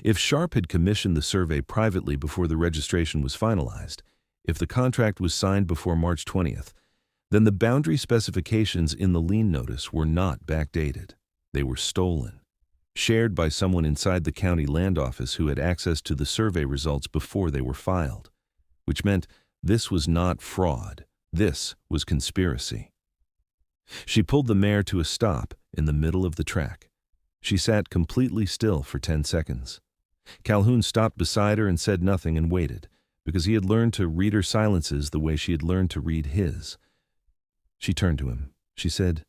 If Sharp had commissioned the survey privately before the registration was finalized, if the contract was signed before March 20th, then the boundary specifications in the lien notice were not backdated. They were stolen. shared by someone inside the county land office who had access to the survey results before they were filed, which meant this was not fraud, this was conspiracy. She pulled the mare to a stop in the middle of the track. She sat completely still for 10 seconds. Calhoun stopped beside her and said nothing and waited, because he had learned to read her silences the way she had learned to read his. She turned to him. She said,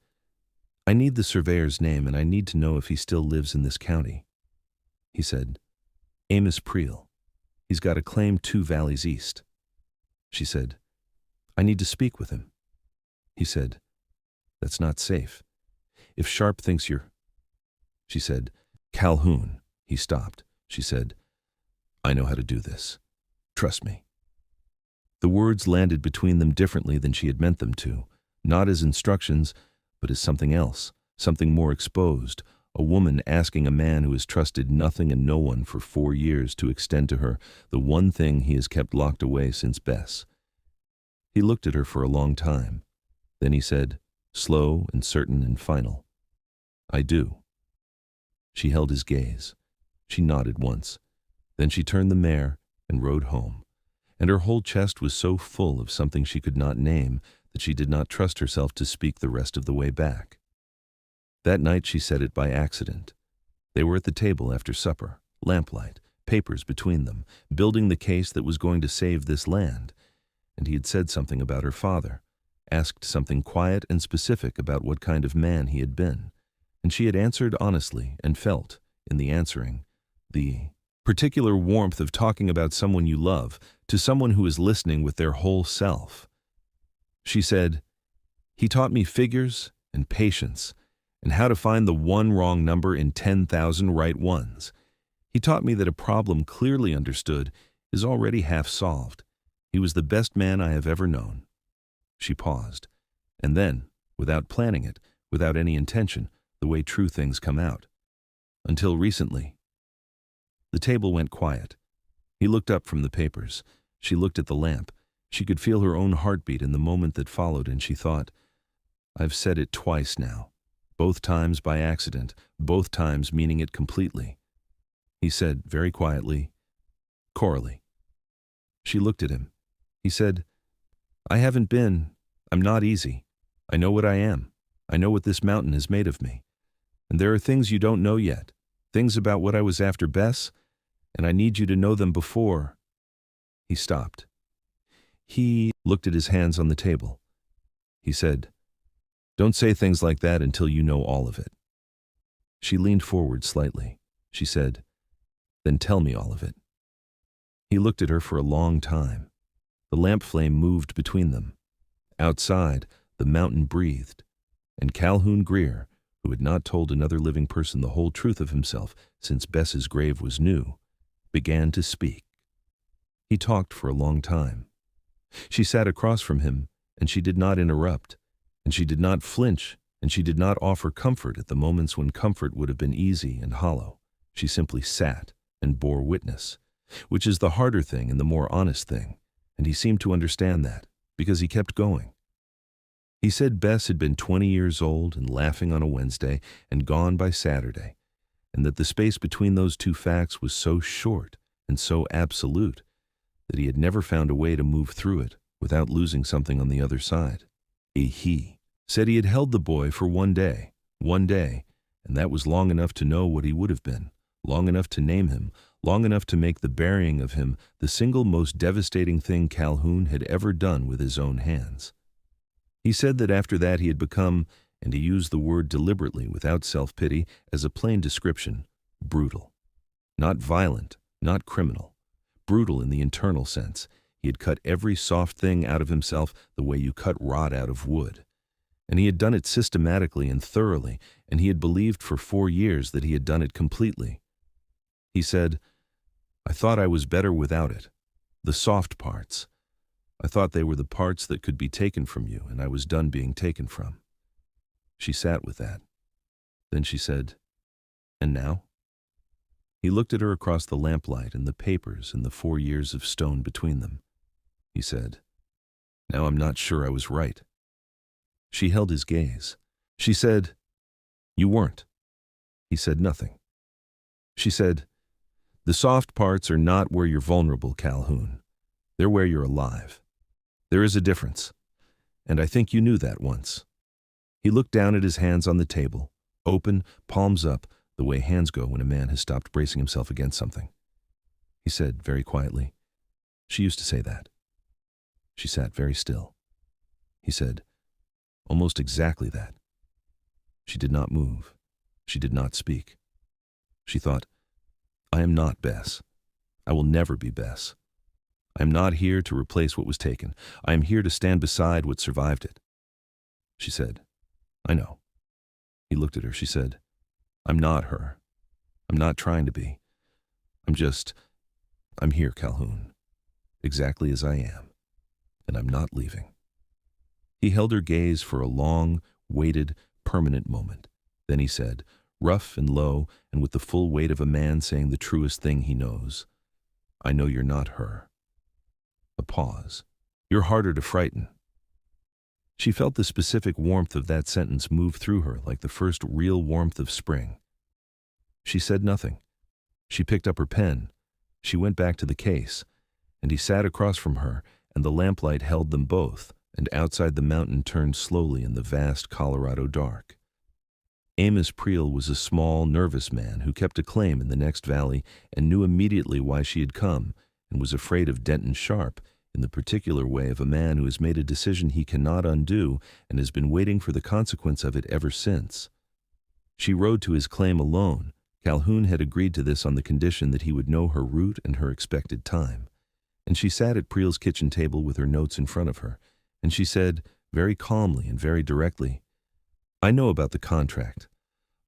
"I need the surveyor's name and I need to know if he still lives in this county." He said, "Amos Priel. He's got a claim 2 valleys east." She said, "I need to speak with him." He said, "That's not safe. If Sharp thinks you're—" She said, "Calhoun." He stopped. She said, "I know how to do this. Trust me." The words landed between them differently than she had meant them to, not as instructions, but as something else, something more exposed, a woman asking a man who has trusted nothing and no one for 4 years to extend to her the one thing he has kept locked away since Bess. He looked at her for a long time. Then he said, slow and certain and final, "I do." She held his gaze. She nodded once. Then she turned the mare and rode home, and her whole chest was so full of something she could not name that she did not trust herself to speak the rest of the way back. That night she said it by accident. They were at the table after supper, lamplight, papers between them, building the case that was going to save this land, and he had said something about her father, asked something quiet and specific about what kind of man he had been, and she had answered honestly and felt, in the answering, the particular warmth of talking about someone you love to someone who is listening with their whole self. She said, "He taught me figures and patience and how to find the one wrong number in 10,000 right ones. He taught me that a problem clearly understood is already half solved. He was the best man I have ever known." She paused, and then, without planning it, without any intention, the way true things come out. Until recently. The table went quiet. He looked up from the papers. She looked at the lamp. She could feel her own heartbeat in the moment that followed, and she thought, "I've said it twice now, both times by accident, both times meaning it completely." He said, very quietly, "Coralie." She looked at him. He said, I'm not easy. I know what I am. I know what this mountain is made of me. And there are things you don't know yet, things about what I was after Bess, and I need you to know them before." He stopped. He looked at his hands on the table. He said, "Don't say things like that until you know all of it." She leaned forward slightly. She said, "Then tell me all of it." He looked at her for a long time. The lamp flame moved between them. Outside, the mountain breathed, and Calhoun Greer, who had not told another living person the whole truth of himself since Bess's grave was new, began to speak. He talked for a long time. She sat across from him, and she did not interrupt, and she did not flinch, and she did not offer comfort at the moments when comfort would have been easy and hollow. She simply sat and bore witness, which is the harder thing and the more honest thing, and he seemed to understand that, because he kept going. He said Bess had been 20 years old and laughing on a Wednesday and gone by Saturday, and that the space between those two facts was so short and so absolute that he had never found a way to move through it without losing something on the other side. He said he had held the boy for one day, and that was long enough to know what he would have been, long enough to name him, long enough to make the burying of him the single most devastating thing Calhoun had ever done with his own hands. He said that after that he had become, and he used the word deliberately without self-pity as a plain description, brutal. Not violent, not criminal. Brutal in the internal sense. He had cut every soft thing out of himself the way you cut rot out of wood. And he had done it systematically and thoroughly, and he had believed for 4 years that he had done it completely. He said, "I thought I was better without it. The soft parts. I thought they were the parts that could be taken from you, and I was done being taken from." She sat with that. Then she said, "And now?" He looked at her across the lamplight and the papers and the 4 years of stone between them. He said, "Now I'm not sure I was right." She held his gaze. She said, "You weren't." He said nothing. She said, "The soft parts are not where you're vulnerable, Calhoun. They're where you're alive. There is a difference, and I think you knew that once." He looked down at his hands on the table, open, palms up, the way hands go when a man has stopped bracing himself against something. He said very quietly, "She used to say that." She sat very still. He said, "Almost exactly that." She did not move. She did not speak. She thought, "I am not Bess. I will never be Bess. I am not here to replace what was taken. I am here to stand beside what survived it." She said, "I know." He looked at her. She said, "I'm not her. I'm not trying to be. I'm here, Calhoun, exactly as I am, and I'm not leaving." He held her gaze for a long, weighted, permanent moment. Then he said, rough and low, and with the full weight of a man saying the truest thing he knows, "I know you're not her." A pause. "You're harder to frighten." She felt the specific warmth of that sentence move through her like the first real warmth of spring. She said nothing. She picked up her pen. She went back to the case, and he sat across from her, and the lamplight held them both, and outside the mountain turned slowly in the vast Colorado dark. Amos Priel was a small, nervous man who kept a claim in the next valley and knew immediately why she had come, and was afraid of Denton Sharp in the particular way of a man who has made a decision he cannot undo and has been waiting for the consequence of it ever since. She rode to his claim alone. Calhoun had agreed to this on the condition that he would know her route and her expected time. And she sat at Priel's kitchen table with her notes in front of her, and she said, very calmly and very directly, "I know about the contract.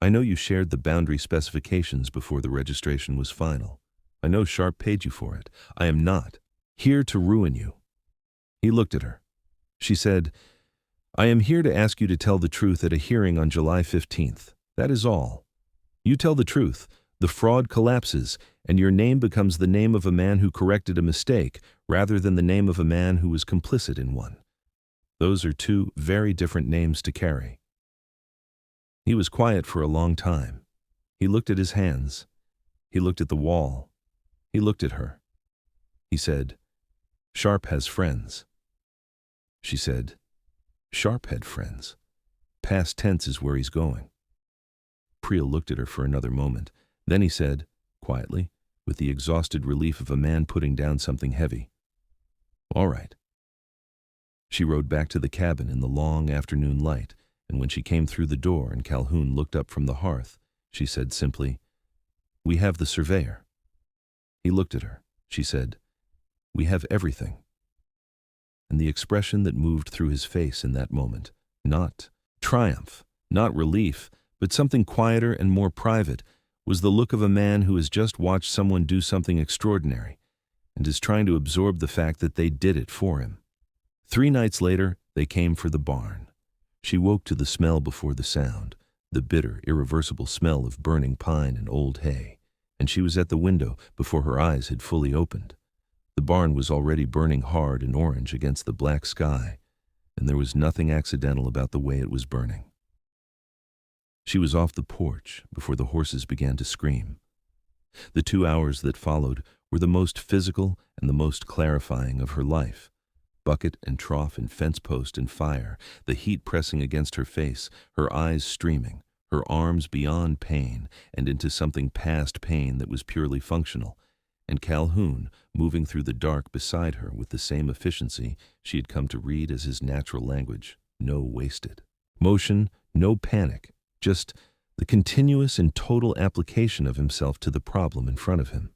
I know you shared the boundary specifications before the registration was final. I know Sharp paid you for it. I am not here to ruin you." He looked at her. She said, "I am here to ask you to tell the truth at a hearing on July 15th. That is all. You tell the truth, the fraud collapses, and your name becomes the name of a man who corrected a mistake rather than the name of a man who was complicit in one. Those are two very different names to carry." He was quiet for a long time. He looked at his hands. He looked at the wall. He looked at her. He said, "Sharp has friends." She said, "Sharp had friends. Past tense is where he's going." Priel looked at her for another moment. Then he said, quietly, with the exhausted relief of a man putting down something heavy, "All right." She rode back to the cabin in the long afternoon light, and when she came through the door and Calhoun looked up from the hearth, she said simply, "We have the surveyor." He looked at her. She said, "We have everything." And the expression that moved through his face in that moment, not triumph, not relief, but something quieter and more private, was the look of a man who has just watched someone do something extraordinary and is trying to absorb the fact that they did it for him. 3 nights later, they came for the barn. She woke to the smell before the sound, the bitter, irreversible smell of burning pine and old hay, and she was at the window before her eyes had fully opened. The barn was already burning hard and orange against the black sky, and there was nothing accidental about the way it was burning. She was off the porch before the horses began to scream. The 2 hours that followed were the most physical and the most clarifying of her life. Bucket and trough and fence post and fire, the heat pressing against her face, her eyes streaming, her arms beyond pain and into something past pain that was purely functional, and Calhoun moving through the dark beside her with the same efficiency she had come to read as his natural language, no wasted motion, no panic, just the continuous and total application of himself to the problem in front of him.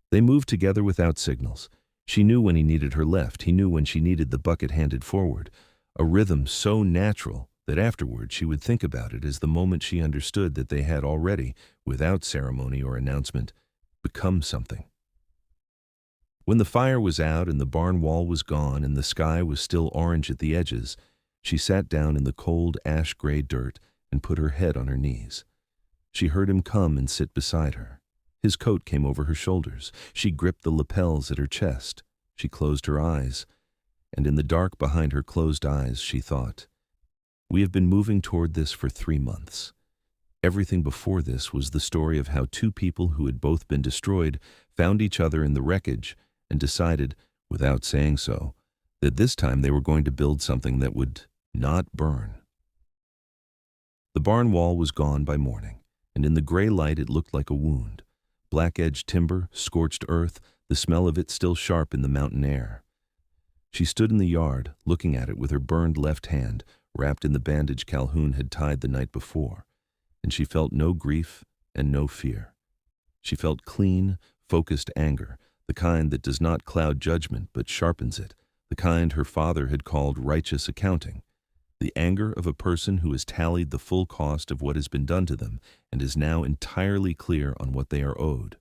They moved together without signals. She knew when he needed her left. He knew when she needed the bucket handed forward. A rhythm so natural that afterward she would think about it as the moment she understood that they had already, without ceremony or announcement, become something. When the fire was out and the barn wall was gone and the sky was still orange at the edges, she sat down in the cold ash-gray dirt and put her head on her knees. She heard him come and sit beside her. His coat came over her shoulders. She gripped the lapels at her chest. She closed her eyes, and in the dark behind her closed eyes she thought, "We have been moving toward this for 3 months. Everything before this was the story of how two people who had both been destroyed found each other in the wreckage and decided, without saying so, that this time they were going to build something that would not burn. The barn wall was gone by morning, and in the gray light it looked like a wound. Black-edged timber, scorched earth, the smell of it still sharp in the mountain air. She stood in the yard, looking at it with her burned left hand, wrapped in the bandage Calhoun had tied the night before, and she felt no grief and no fear. She felt clean, focused anger, the kind that does not cloud judgment but sharpens it, the kind her father had called righteous accounting, the anger of a person who has tallied the full cost of what has been done to them and is now entirely clear on what they are owed.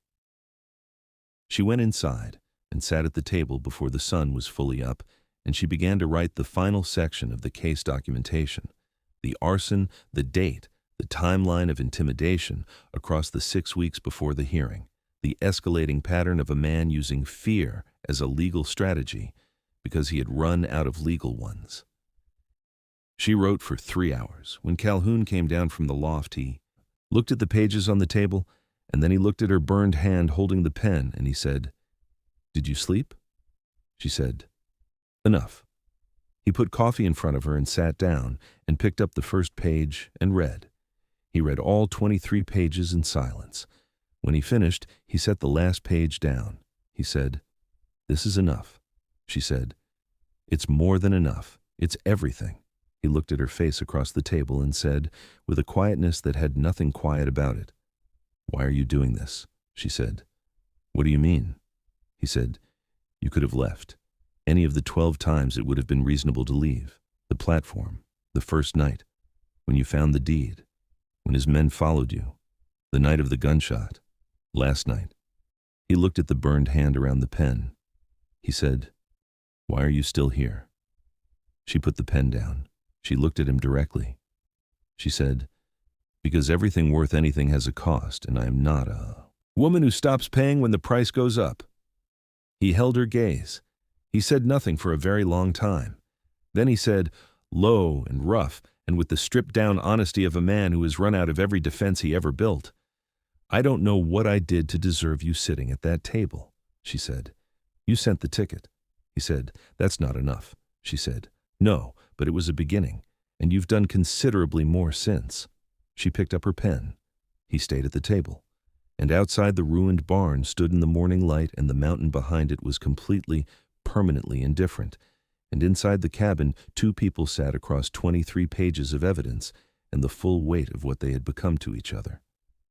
She went inside and sat at the table before the sun was fully up, and she began to write the final section of the case documentation, the arson, the date, the timeline of intimidation across the 6 weeks before the hearing, the escalating pattern of a man using fear as a legal strategy because he had run out of legal ones. She wrote for 3 hours. When Calhoun came down from the loft, he looked at the pages on the table, and then he looked at her burned hand holding the pen, and he said, "Did you sleep?" She said, "Enough." He put coffee in front of her and sat down and picked up the first page and read. He read all 23 pages in silence. When he finished, he set the last page down. He said, "This is enough." She said, "It's more than enough. It's everything." He looked at her face across the table and said, with a quietness that had nothing quiet about it, "Why are you doing this?" She said, "What do you mean?" He said, "You could have left. Any of the 12 times it would have been reasonable to leave. The platform, the first night, when you found the deed, when his men followed you, the night of the gunshot, last night." He looked at the burned hand around the pen. He said, "Why are you still here?" She put the pen down. She looked at him directly. She said, "Because everything worth anything has a cost, and I am not a woman who stops paying when the price goes up." He held her gaze. He said nothing for a very long time. Then he said, low and rough, and with the stripped-down honesty of a man who has run out of every defense he ever built, "I don't know what I did to deserve you sitting at that table," she said. "You sent the ticket." He said, "That's not enough." She said, "No, but it was a beginning, and you've done considerably more since." She picked up her pen. He stayed at the table. And outside the ruined barn stood in the morning light, and the mountain behind it was completely, permanently indifferent. And inside the cabin, 2 people sat across 23 pages of evidence and the full weight of what they had become to each other.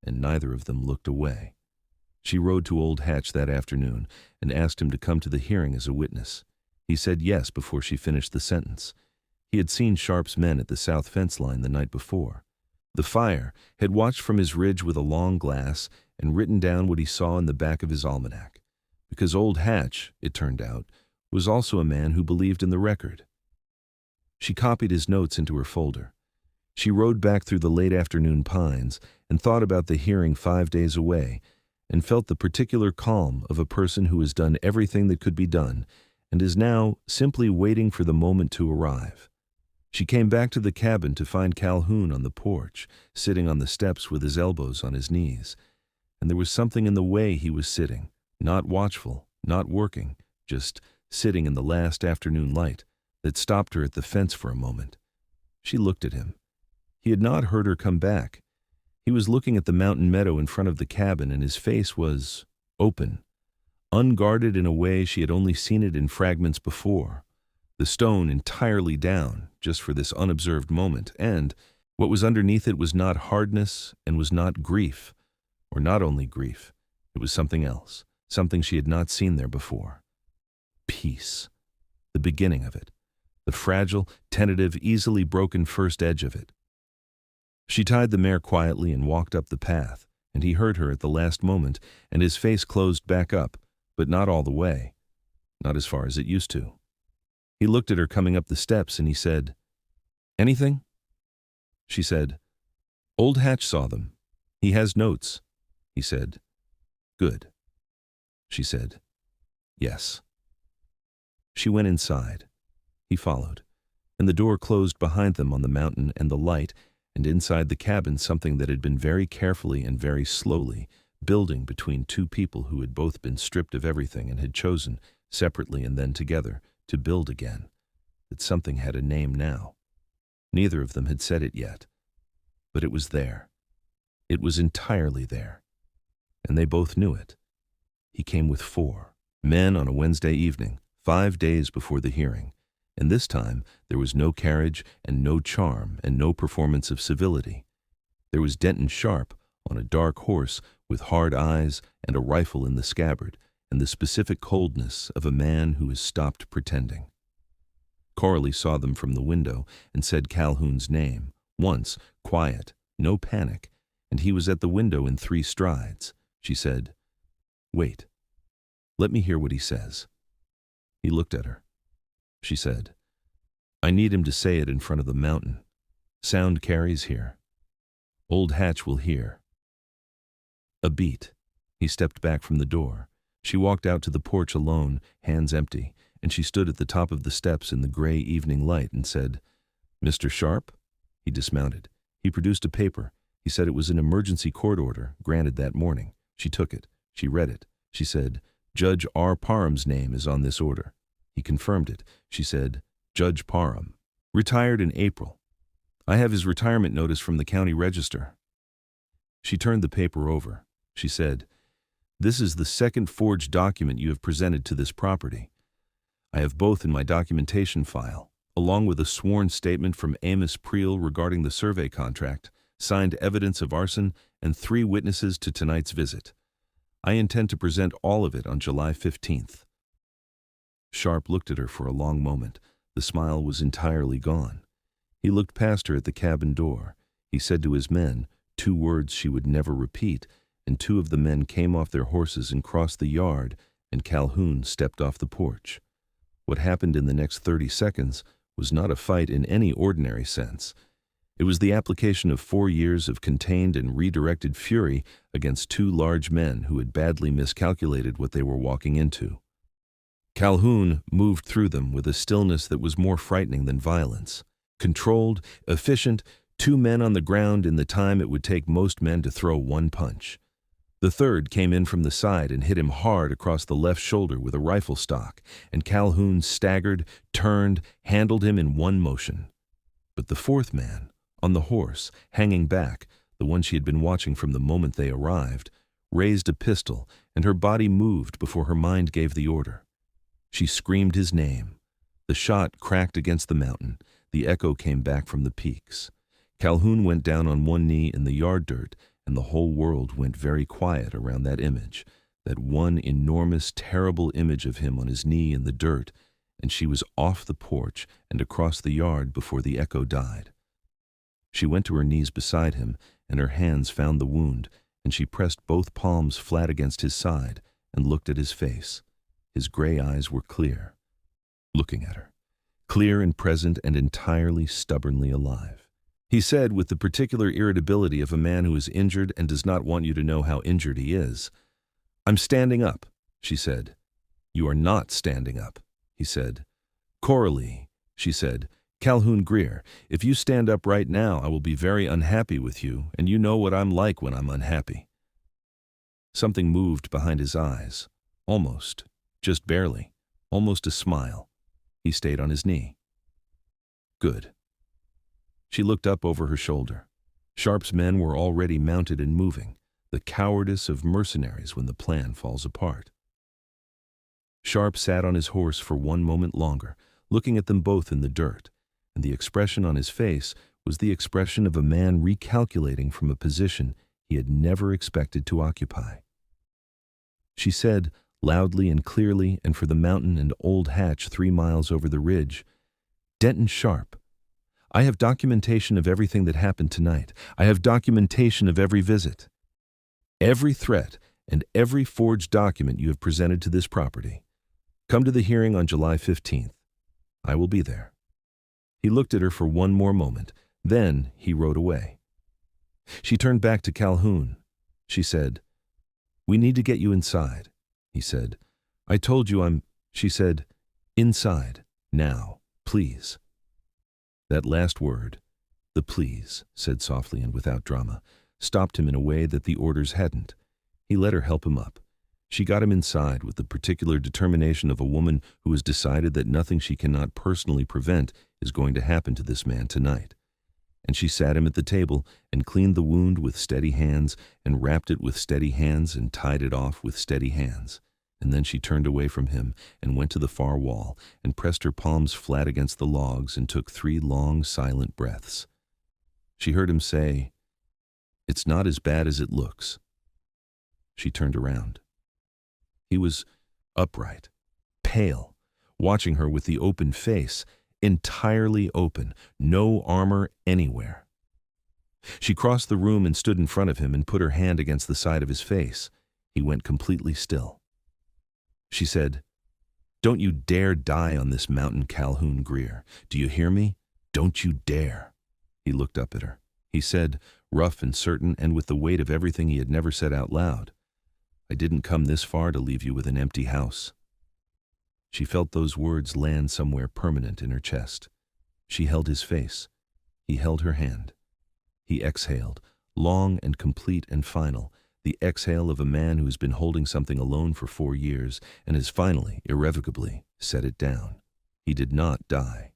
And neither of them looked away. She rode to Old Hatch that afternoon and asked him to come to the hearing as a witness. He said yes before she finished the sentence. He had seen Sharp's men at the south fence line the night before. The fire had watched from his ridge with a long glass and written down what he saw in the back of his almanac, because Old Hatch, it turned out, was also a man who believed in the record. She copied his notes into her folder. She rode back through the late afternoon pines and thought about the hearing 5 days away, and felt the particular calm of a person who has done everything that could be done and is now simply waiting for the moment to arrive. She came back to the cabin to find Calhoun on the porch, sitting on the steps with his elbows on his knees. And there was something in the way he was sitting, not watchful, not working, just sitting in the last afternoon light, that stopped her at the fence for a moment. She looked at him. He had not heard her come back. He was looking at the mountain meadow in front of the cabin, and his face was open, unguarded in a way she had only seen it in fragments before. The stone entirely down, just for this unobserved moment, and what was underneath it was not hardness and was not grief, or not only grief, it was something else, something she had not seen there before. Peace, the beginning of it, the fragile, tentative, easily broken first edge of it. She tied the mare quietly and walked up the path, and he heard her at the last moment, and his face closed back up, but not all the way, not as far as it used to. He looked at her coming up the steps and he said, "Anything?" She said, "Old Hatch saw them. He has notes." He said, "Good." She said, "Yes." She went inside. He followed, and the door closed behind them on the mountain and the light, and inside the cabin something that had been very carefully and very slowly building between two people who had both been stripped of everything and had chosen, separately and then together, to build again. That something had a name now. Neither of them had said it yet. But it was there. It was entirely there. And they both knew it. He came with 4 men on a Wednesday evening, 5 days before the hearing. And this time there was no carriage and no charm and no performance of civility. There was Denton Sharp on a dark horse with hard eyes and a rifle in the scabbard, and the specific coldness of a man who has stopped pretending. Coralie saw them from the window and said Calhoun's name, once, quiet, no panic, and he was at the window in 3 strides. She said, "Wait. Let me hear what he says." He looked at her. She said, "I need him to say it in front of the mountain. Sound carries here. Old Hatch will hear." A beat. He stepped back from the door. She walked out to the porch alone, hands empty, and she stood at the top of the steps in the gray evening light and said, "Mr. Sharp?" He dismounted. He produced a paper. He said it was an emergency court order, granted that morning. She took it. She read it. She said, "Judge R. Parham's name is on this order." He confirmed it. She said, "Judge Parham. Retired in April. I have his retirement notice from the county register." She turned the paper over. She said, "This is the second forged document you have presented to this property. I have both in my documentation file, along with a sworn statement from Amos Priel regarding the survey contract, signed evidence of arson, and 3 witnesses to tonight's visit. I intend to present all of it on July 15th. Sharp looked at her for a long moment. The smile was entirely gone. He looked past her at the cabin door. He said to his men 2 words she would never repeat, and 2 of the men came off their horses and crossed the yard, and Calhoun stepped off the porch. What happened in the next 30 seconds was not a fight in any ordinary sense. It was the application of 4 years of contained and redirected fury against 2 large men who had badly miscalculated what they were walking into. Calhoun moved through them with a stillness that was more frightening than violence. Controlled, efficient, 2 men on the ground in the time it would take most men to throw 1 punch. The third came in from the side and hit him hard across the left shoulder with a rifle stock, and Calhoun staggered, turned, handled him in 1 motion. But the 4th man, on the horse, hanging back, the one she had been watching from the moment they arrived, raised a pistol, and her body moved before her mind gave the order. She screamed his name. The shot cracked against the mountain. The echo came back from the peaks. Calhoun went down on 1 knee in the yard dirt, and the whole world went very quiet around that image, that one enormous, terrible image of him on his knee in the dirt, and she was off the porch and across the yard before the echo died. She went to her knees beside him, and her hands found the wound, and she pressed both palms flat against his side and looked at his face. His gray eyes were clear, looking at her, clear and present and entirely stubbornly alive. He said, with the particular irritability of a man who is injured and does not want you to know how injured he is, "I'm standing up," she said. "You are not standing up," he said. "Coralie," she said, "Calhoun Greer, if you stand up right now, I will be very unhappy with you, and you know what I'm like when I'm unhappy." Something moved behind his eyes, almost, just barely, almost a smile. He stayed on his knee. "Good." She looked up over her shoulder. Sharp's men were already mounted and moving, the cowardice of mercenaries when the plan falls apart. Sharp sat on his horse for 1 moment longer, looking at them both in the dirt, and the expression on his face was the expression of a man recalculating from a position he had never expected to occupy. She said, loudly and clearly, and for the mountain and Old Hatch 3 miles over the ridge, "Denton Sharp, I have documentation of everything that happened tonight. I have documentation of every visit, every threat, and every forged document you have presented to this property. Come to the hearing on July 15th. I will be there." He looked at her for 1 more moment. Then he rode away. She turned back to Calhoun. She said, "We need to get you inside," he said. "I told you she said, "Inside, now, please." That last word, The pleas, said softly and without drama, stopped him in a way that the orders hadn't. He let her help him up. She got him inside with the particular determination of a woman who has decided that nothing she cannot personally prevent is going to happen to this man tonight. And she sat him at the table and cleaned the wound with steady hands and wrapped it with steady hands and tied it off with steady hands. And then she turned away from him and went to the far wall and pressed her palms flat against the logs and took 3 long, silent breaths. She heard him say, "It's not as bad as it looks." She turned around. He was upright, pale, watching her with the open face, entirely open, no armor anywhere. She crossed the room and stood in front of him and put her hand against the side of his face. He went completely still. She said, "Don't you dare die on this mountain, Calhoun Greer. Do you hear me? Don't you dare." He looked up at her. He said, rough and certain and with the weight of everything he had never said out loud, "I didn't come this far to leave you with an empty house." She felt those words land somewhere permanent in her chest. She held his face. He held her hand. He exhaled, long and complete and final, the exhale of a man who has been holding something alone for 4 years and has finally, irrevocably, set it down. He did not die.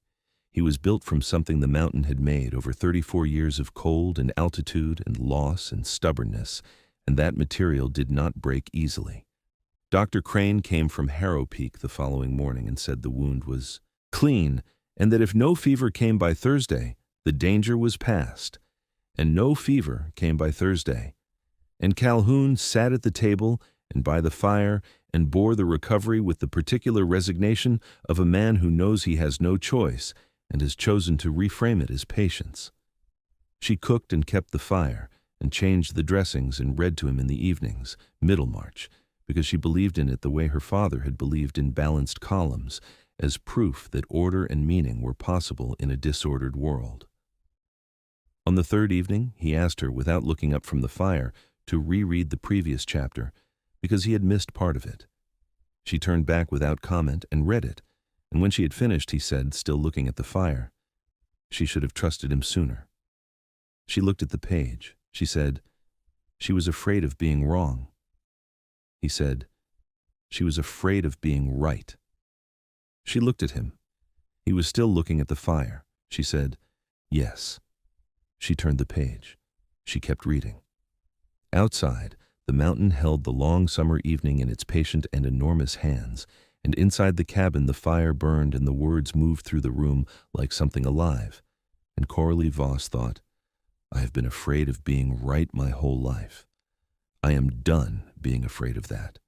He was built from something the mountain had made over 34 years of cold and altitude and loss and stubbornness, and that material did not break easily. Dr. Crane came from Harrowpeak the following morning and said the wound was clean and that if no fever came by Thursday, the danger was past. And no fever came by Thursday. And Calhoun sat at the table and by the fire and bore the recovery with the particular resignation of a man who knows he has no choice and has chosen to reframe it as patience. She cooked and kept the fire and changed the dressings and read to him in the evenings, Middlemarch, because she believed in it the way her father had believed in balanced columns, as proof that order and meaning were possible in a disordered world. On the 3rd evening, he asked her, without looking up from the fire, to reread the previous chapter, because he had missed part of it. She turned back without comment and read it, and when she had finished, he said, still looking at the fire, she should have trusted him sooner. She looked at the page. She said, she was afraid of being wrong. He said, she was afraid of being right. She looked at him. He was still looking at the fire. She said, yes. She turned the page. She kept reading. Outside, the mountain held the long summer evening in its patient and enormous hands, and inside the cabin the fire burned and the words moved through the room like something alive. And Coralie Voss thought, I have been afraid of being right my whole life. I am done being afraid of that.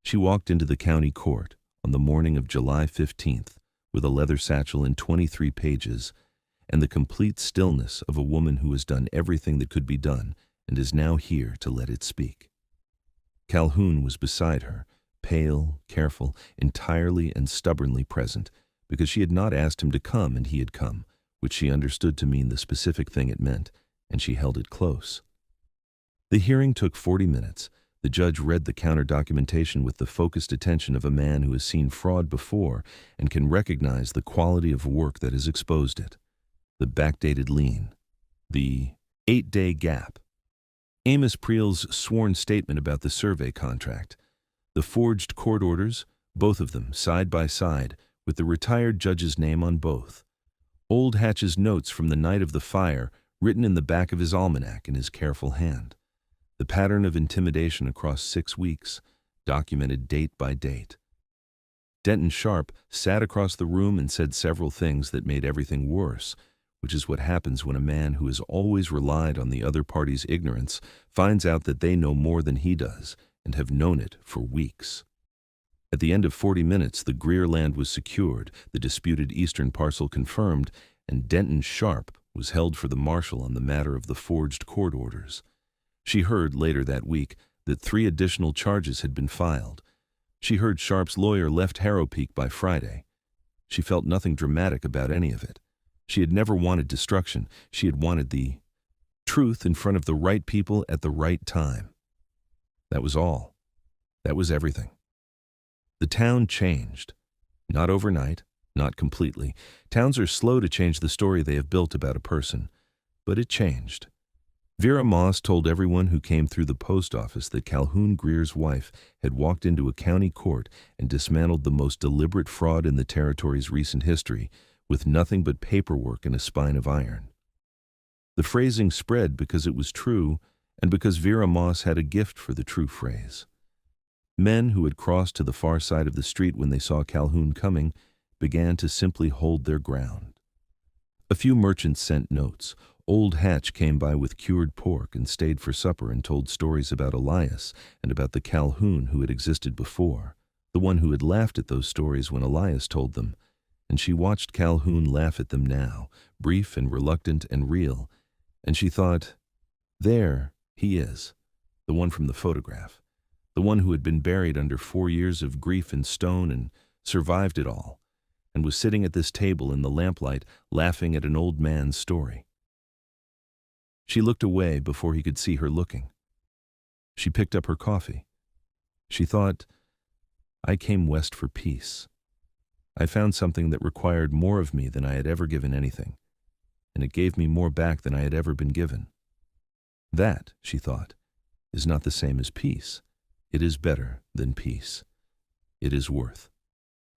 She walked into the county court on the morning of July 15th with a leather satchel and 23 pages and the complete stillness of a woman who has done everything that could be done and is now here to let it speak. Calhoun was beside her, pale, careful, entirely and stubbornly present, because she had not asked him to come and he had come, which she understood to mean the specific thing it meant, and she held it close. The hearing took 40 minutes. The judge read the counter-documentation with the focused attention of a man who has seen fraud before and can recognize the quality of work that has exposed it. The backdated lien. The 8-day gap. Amos Priel's sworn statement about the survey contract. The forged court orders, both of them side by side, with the retired judge's name on both. Old Hatch's notes from the night of the fire, written in the back of his almanac in his careful hand. The pattern of intimidation across 6 weeks, documented date by date. Denton Sharp sat across the room and said several things that made everything worse, which is what happens when a man who has always relied on the other party's ignorance finds out that they know more than he does and have known it for weeks. At the end of 40 minutes, the Greer land was secured, the disputed eastern parcel confirmed, and Denton Sharp was held for the marshal on the matter of the forged court orders. She heard later that week that 3 additional charges had been filed. She heard Sharp's lawyer left Harrowpeak by Friday. She felt nothing dramatic about any of it. She had never wanted destruction. She had wanted the truth in front of the right people at the right time. That was all. That was everything. The town changed. Not overnight, not completely. Towns are slow to change the story they have built about a person. But it changed. Vera Moss told everyone who came through the post office that Calhoun Greer's wife had walked into a county court and dismantled the most deliberate fraud in the territory's recent history with nothing but paperwork and a spine of iron. The phrasing spread because it was true and because Vera Moss had a gift for the true phrase. Men who had crossed to the far side of the street when they saw Calhoun coming began to simply hold their ground. A few merchants sent notes. Old Hatch came by with cured pork and stayed for supper and told stories about Elias and about the Calhoun who had existed before, the one who had laughed at those stories when Elias told them, and she watched Calhoun laugh at them now, brief and reluctant and real, and she thought, there he is, the one from the photograph, the one who had been buried under 4 years of grief and stone and survived it all, and was sitting at this table in the lamplight laughing at an old man's story. She looked away before he could see her looking. She picked up her coffee. She thought, I came west for peace. I found something that required more of me than I had ever given anything, and it gave me more back than I had ever been given. That, she thought, is not the same as peace. It is better than peace. It is worth.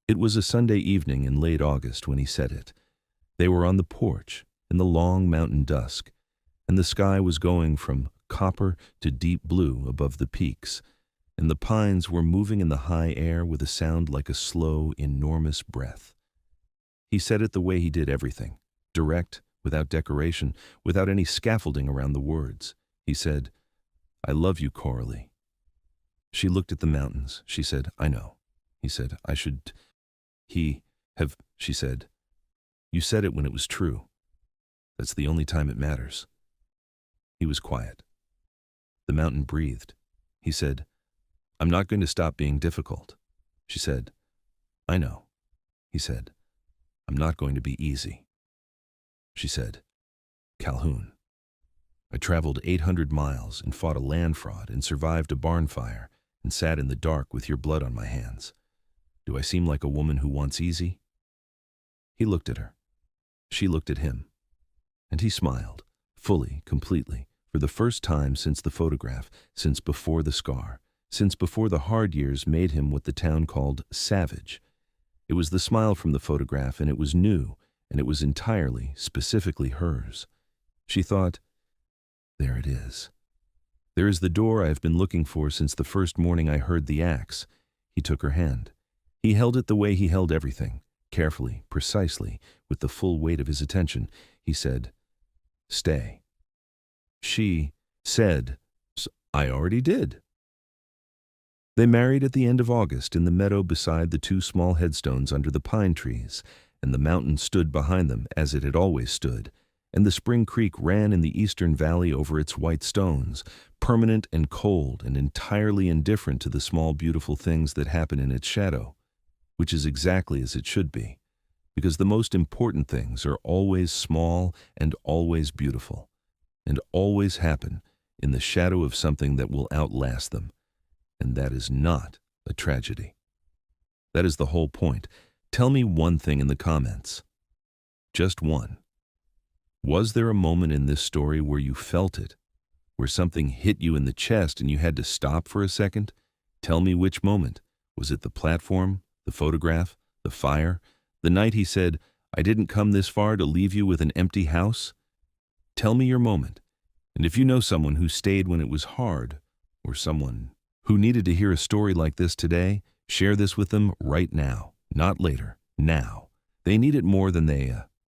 It was a Sunday evening in late August when he said it. They were on the porch in the long mountain dusk, and the sky was going from copper to deep blue above the peaks, and the pines were moving in the high air with a sound like a slow, enormous breath. He said it the way he did everything, direct, without decoration, without any scaffolding around the words. He said, I love you, Coralie. She looked at the mountains. She said, I know. He said, I should... She said, you said it when it was true. That's the only time it matters. He was quiet. The mountain breathed. He said, I'm not going to stop being difficult. She said, I know. He said, I'm not going to be easy. She said, Calhoun. I traveled 800 miles and fought a land fraud and survived a barn fire and sat in the dark with your blood on my hands. Do I seem like a woman who wants easy? He looked at her. She looked at him. And he smiled, fully, completely, for the first time since the photograph, since before the scar, since before the hard years made him what the town called savage. It was the smile from the photograph, and it was new, and it was entirely, specifically hers. She thought, there it is. There is the door I have been looking for since the first morning I heard the axe. He took her hand. He held it the way he held everything, carefully, precisely, with the full weight of his attention. He said, stay. She said, I already did. They married at the end of August in the meadow beside the 2 small headstones under the pine trees, and the mountain stood behind them as it had always stood, and the spring creek ran in the eastern valley over its white stones, permanent and cold and entirely indifferent to the small beautiful things that happen in its shadow, which is exactly as it should be, because the most important things are always small and always beautiful, and always happen in the shadow of something that will outlast them, and that is not a tragedy. That is the whole point. Tell me one thing in the comments. Just one. Was there a moment in this story where you felt it, where something hit you in the chest and you had to stop for a second? Tell me which moment. Was it the platform, the photograph, the fire, the night he said, I didn't come this far to leave you with an empty house? Tell me your moment. And if you know someone who stayed when it was hard, or someone who needed to hear a story like this today, share this with them right now, not later, now. They need it more than they